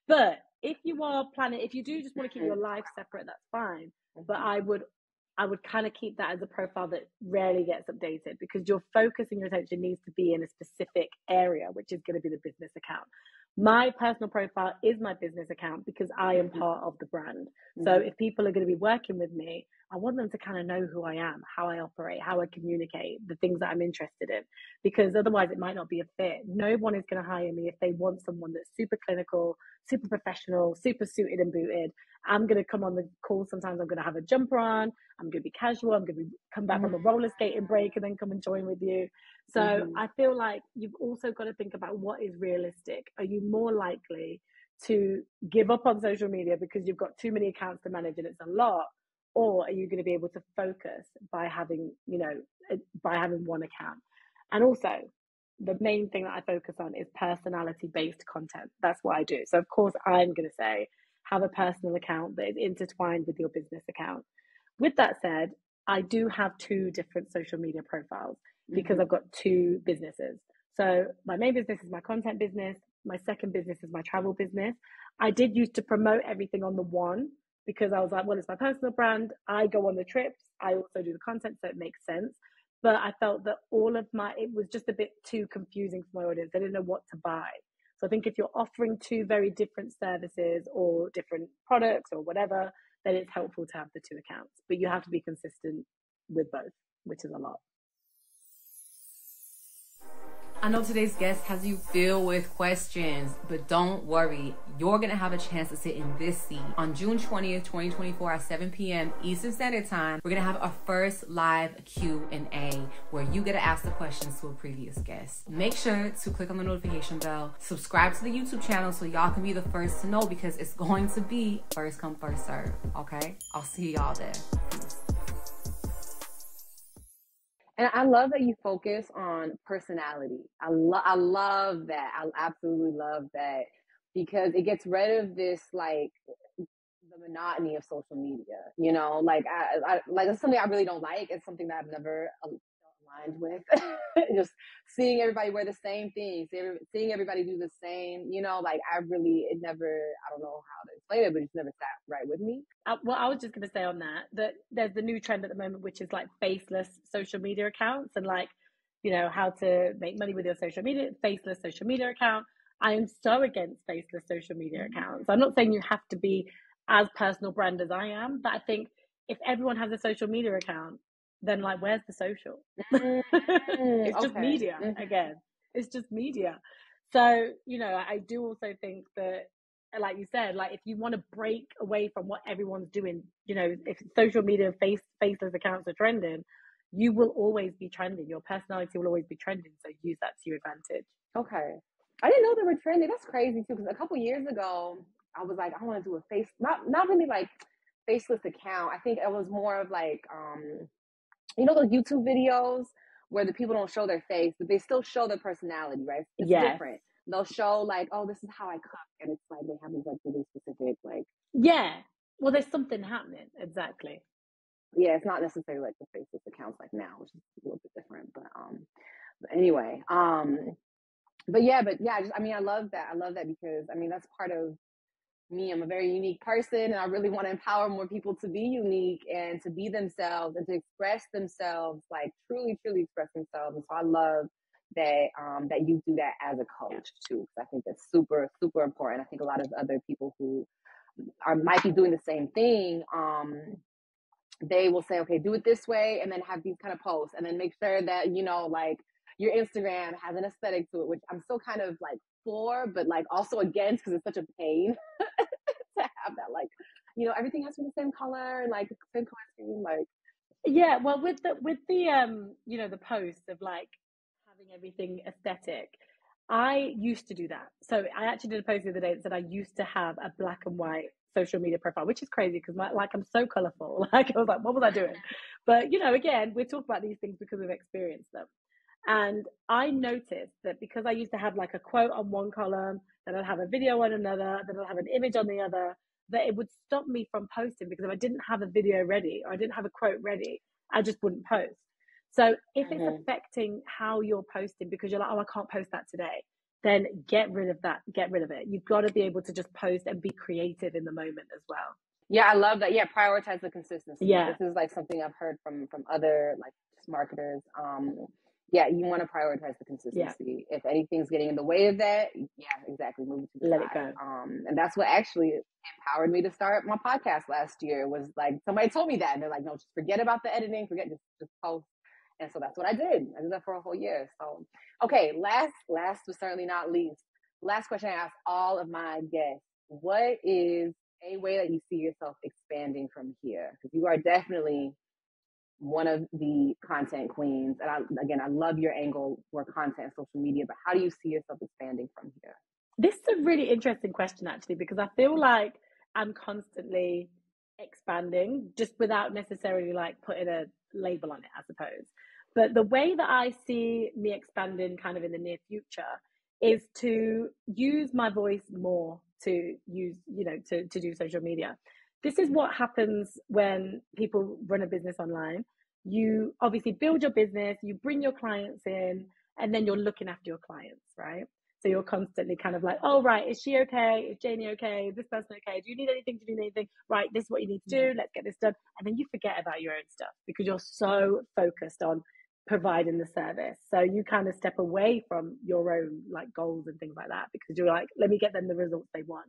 But if you are planning, if you do just want to keep your life separate, that's fine. But I would kind of keep that as a profile that rarely gets updated, because your focus and your attention needs to be in a specific area, which is going to be the business account. My personal profile is my business account because I am part of the brand. So if people are going to be working with me, I want them to kind of know who I am, how I operate, how I communicate, the things that I'm interested in, because otherwise it might not be a fit. No one is going to hire me if they want someone that's super clinical, super professional, super suited and booted. I'm going to come on the call. Sometimes I'm going to have a jumper on. I'm going to be casual. I'm going to come back from a roller skating break and then come and join with you. So I feel like you've also got to think about what is realistic. Are you more likely to give up on social media because you've got too many accounts to manage and it's a lot? Or are you going to be able to focus by having, you know, by having 1 account? And also, the main thing that I focus on is personality-based content. That's what I do. So, of course, I'm going to say, have a personal account that is intertwined with your business account. With that said, I do have 2 different social media profiles because I've got 2 businesses. So my main business is my content business. My second business is my travel business. I did used to promote everything on the one because I was like, well, it's my personal brand. I go on the trips. I also do the content, so it makes sense. But I felt that it was just a bit too confusing for my audience. They didn't know what to buy. So I think if you're offering 2 very different services or different products or whatever, then it's helpful to have the 2 accounts. But you have to be consistent with both, which is a lot. I know today's guest has you filled with questions, but don't worry. You're going to have a chance to sit in this seat. On June 20th, 2024 at 7 p.m. Eastern Standard Time, we're going to have our first live Q&A where you get to ask the questions to a previous guest. Make sure to click on the notification bell, subscribe to the YouTube channel so y'all can be the first to know, because it's going to be first come, first serve, okay? I'll see y'all there. Peace. And I love that you focus on personality. I love that. I absolutely love that, because it gets rid of this, like, the monotony of social media. You know, like I like, it's something I really don't like. It's something that I've never aligned with. Just seeing everybody wear the same things, seeing everybody do the same. You know, like I don't know how to explain it, but it's never sat right with me. Well, I was just going to say on that there's the new trend at the moment, which is like faceless social media accounts, and like, you know, how to make money with your social media, faceless social media account. I am so against faceless social media accounts. I'm not saying you have to be as personal brand as I am, but I think if everyone has a social media account, then like, where's the social? It's just media again. It's just media. So, you know, I do also think that, like you said, like if you want to break away from what everyone's doing, you know, if social media faceless accounts are trending, you will always be trending. Your personality will always be trending. So use that to your advantage. Okay. I didn't know they were trending. That's crazy too, because a couple years ago, I was like, I want to do a not really like faceless account. I think it was more of like, you know, those YouTube videos where the people don't show their face, but they still show their personality, right? It's different. They'll show like, oh, this is how I cook, and it's like they have these like really specific, like, yeah. Well, there's something happening. Exactly. Yeah, it's not necessarily like the faceless accounts like now, which is a little bit different. But anyway, but yeah, I love that. I love that because I mean that's part of me. I'm a very unique person, and I really want to empower more people to be unique and to be themselves and to express themselves, like truly express themselves. And so I love that that you do that as a coach too, because I think that's super important. I think a lot of other people who might be doing the same thing, they will say, okay, do it this way, and then have these kind of posts, and then make sure that, you know, like your Instagram has an aesthetic to it, which I'm still kind of like for, but like also against, because it's such a pain to have that, like, you know, everything has to be the same color and like same color scheme, like. Yeah, well, with the you know, the post of like having everything aesthetic, I used to do that. So I actually did a post the other day that said I used to have a black and white social media profile, which is crazy because like I'm so colorful. Like I was like, what was I doing? But you know, again, we talk about these things because we've experienced them. And I noticed that because I used to have like a quote on one column, then I'd have a video on another, then I'd have an image on the other, that it would stop me from posting, because if I didn't have a video ready or I didn't have a quote ready, I just wouldn't post. So if it's affecting how you're posting because you're like, oh, I can't post that today, then get rid of that. Get rid of it. You've got to be able to just post and be creative in the moment as well. Yeah, I love that. Yeah, prioritize the consistency. Yeah. This is like something I've heard from other like marketers. Yeah, you want to prioritize the consistency. Yeah. If anything's getting in the way of that, yeah, exactly. Move it to the Let side. it go. And that's what actually empowered me to start my podcast last year, was like somebody told me that, and they're like, no, just forget about the editing, just post. And so that's what I did. I did that for a whole year. So, okay, last but certainly not least, last question I ask all of my guests: what is a way that you see yourself expanding from here? Because you are definitely one of the content queens. And I love your angle for content and social media, but how do you see yourself expanding from here? This is a really interesting question, actually, because I feel like I'm constantly expanding just without necessarily like putting a label on it, I suppose. But the way that I see me expanding kind of in the near future is to use my voice more, to use, you know, to do social media. This is what happens when people run a business online. You obviously build your business, you bring your clients in, and then you're looking after your clients, right? So you're constantly kind of like, oh, right, is she okay? Is Janie okay? Is this person okay? Do you need anything? Do you need anything? Right, this is what you need to do. Let's get this done. And then you forget about your own stuff because you're so focused on providing the service. So you kind of step away from your own like goals and things like that because you're like, let me get them the results they want.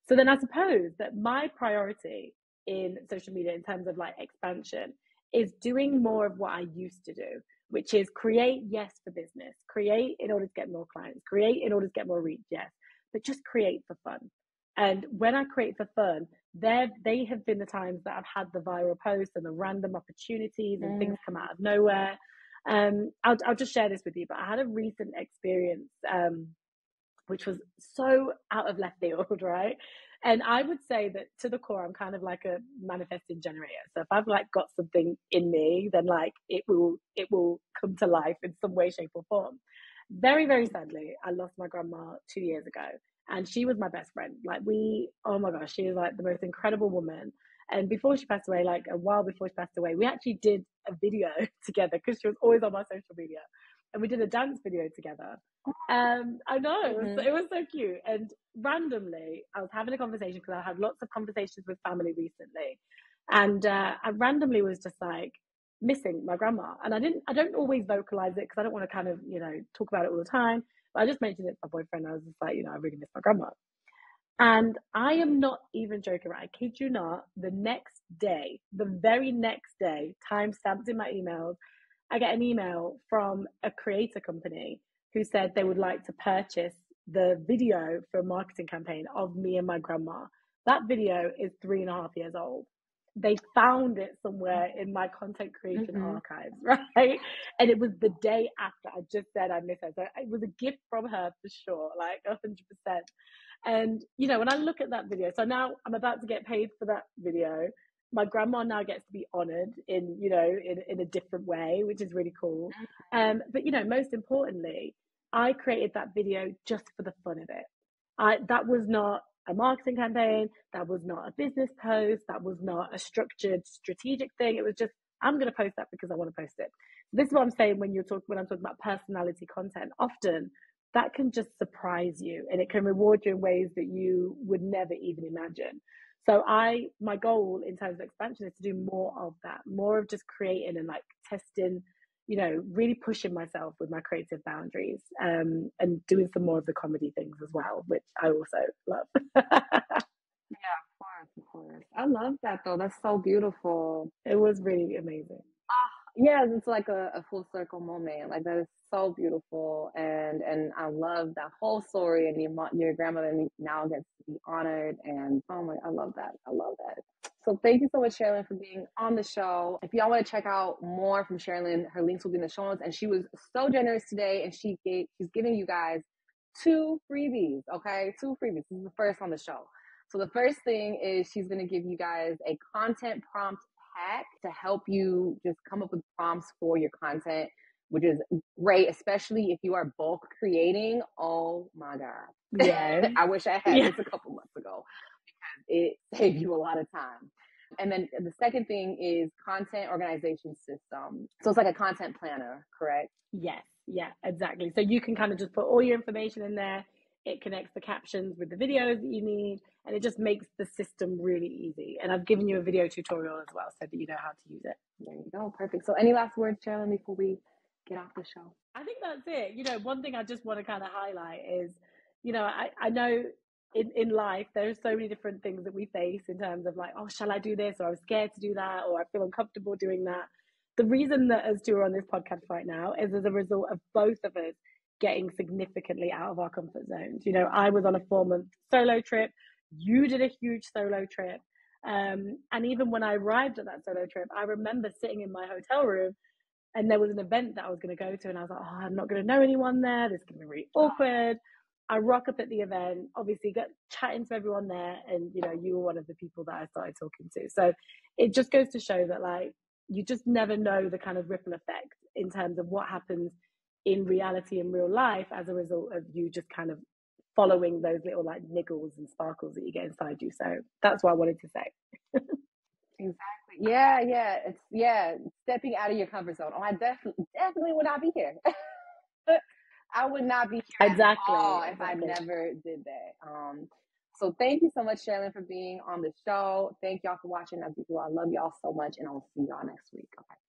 So then I suppose that my priority in social media in terms of like expansion is doing more of what I used to do, which is create, yes, for business, create in order to get more clients, create in order to get more reach, yes, but just create for fun. And when I create for fun, they have been the times that I've had the viral posts and the random opportunities and things come out of nowhere. I'll just share this with you, but I had a recent experience, which was so out of left field, right? And I would say that to the core, I'm kind of like a manifesting generator. So if I've like got something in me, then like it will come to life in some way, shape, or form. Very, very sadly, I lost my grandma 2 years ago, and she was my best friend. Like oh my gosh, she was like the most incredible woman. And before she passed away, like a while before she passed away, we actually did a video together because she was always on my social media, and we did a dance video together. I know it was so cute. And randomly, I was having a conversation because I had lots of conversations with family recently, and I randomly was just like missing my grandma. And I don't always vocalize it because I don't want to kind of talk about it all the time. But I just mentioned it to my boyfriend. I was just like, I really miss my grandma. And I am not even joking, right? I kid you not. The next day, the very next day, time stamped in my emails, I get an email from a creator company who said they would like to purchase the video for a marketing campaign of me and my grandma. That video is 3.5 years old. They found it somewhere in my content creation archives, right? And it was the day after I just said I miss her. So it was a gift from her for sure, like 100%. And, when I look at that video, so now I'm about to get paid for that video. My grandma now gets to be honored in a different way, which is really cool. But, most importantly, I created that video just for the fun of it. That was not a marketing campaign. That was not a business post. That was not a structured, strategic thing. It was just, I'm going to post that because I want to post it. This is what I'm saying when I'm talking about personality content. Often that can just surprise you, and it can reward you in ways that you would never even imagine. So my goal in terms of expansion is to do more of that, more of just creating and like testing, really pushing myself with my creative boundaries, and doing some more of the comedy things as well, which I also love. Yeah, of course. I love that though. That's so beautiful. It was really amazing. Yeah, it's like a full circle moment. Like that is so beautiful, and I love that whole story. And your grandmother now gets to be honored, and oh my, I love that. I love that. So thank you so much, Sherilyn, for being on the show. If y'all want to check out more from Sherilyn, her links will be in the show notes. And she was so generous today, and she's giving you guys 2 freebies. Okay, 2 freebies. This is the first on the show. So the first thing is she's going to give you guys a content prompt hack to help you just come up with prompts for your content, which is great, especially if you are bulk creating. Oh my God. Yeah. I wish I had this a couple months ago because it saved you a lot of time. And then the second thing is content organization system. So it's like a content planner, correct? Yes. Yeah, exactly. So you can kind of just put all your information in there. It connects the captions with the videos that you need, and it just makes the system really easy. And I've given you a video tutorial as well so that you know how to use it. There you go. Perfect. So any last words, Sherilyn, before we get off the show? I think that's it. One thing I just want to kind of highlight is, I know in life, there's so many different things that we face in terms of like, oh, shall I do this? Or I'm scared to do that, or I feel uncomfortable doing that. The reason that us two are on this podcast right now is as a result of both of us getting significantly out of our comfort zones. I was on a 4-month solo trip. You did a huge solo trip. And even when I arrived at that solo trip, I remember sitting in my hotel room, and there was an event that I was going to go to, and I was like, oh, I'm not going to know anyone there. This is going to be really awkward. I rock up at the event, obviously got chatting to everyone there, and you were one of the people that I started talking to. So it just goes to show that like you just never know the kind of ripple effect in terms of what happens in reality in real life as a result of you just kind of following those little like niggles and sparkles that you get inside you. So that's what I wanted to say. Exactly. Yeah. It's stepping out of your comfort zone. Oh, I definitely would not be here. I would not be here exactly if I never did that. So thank you so much, Sherilyn, for being on the show. Thank y'all for watching. As usual, I love y'all so much, and I'll see y'all next week. Okay.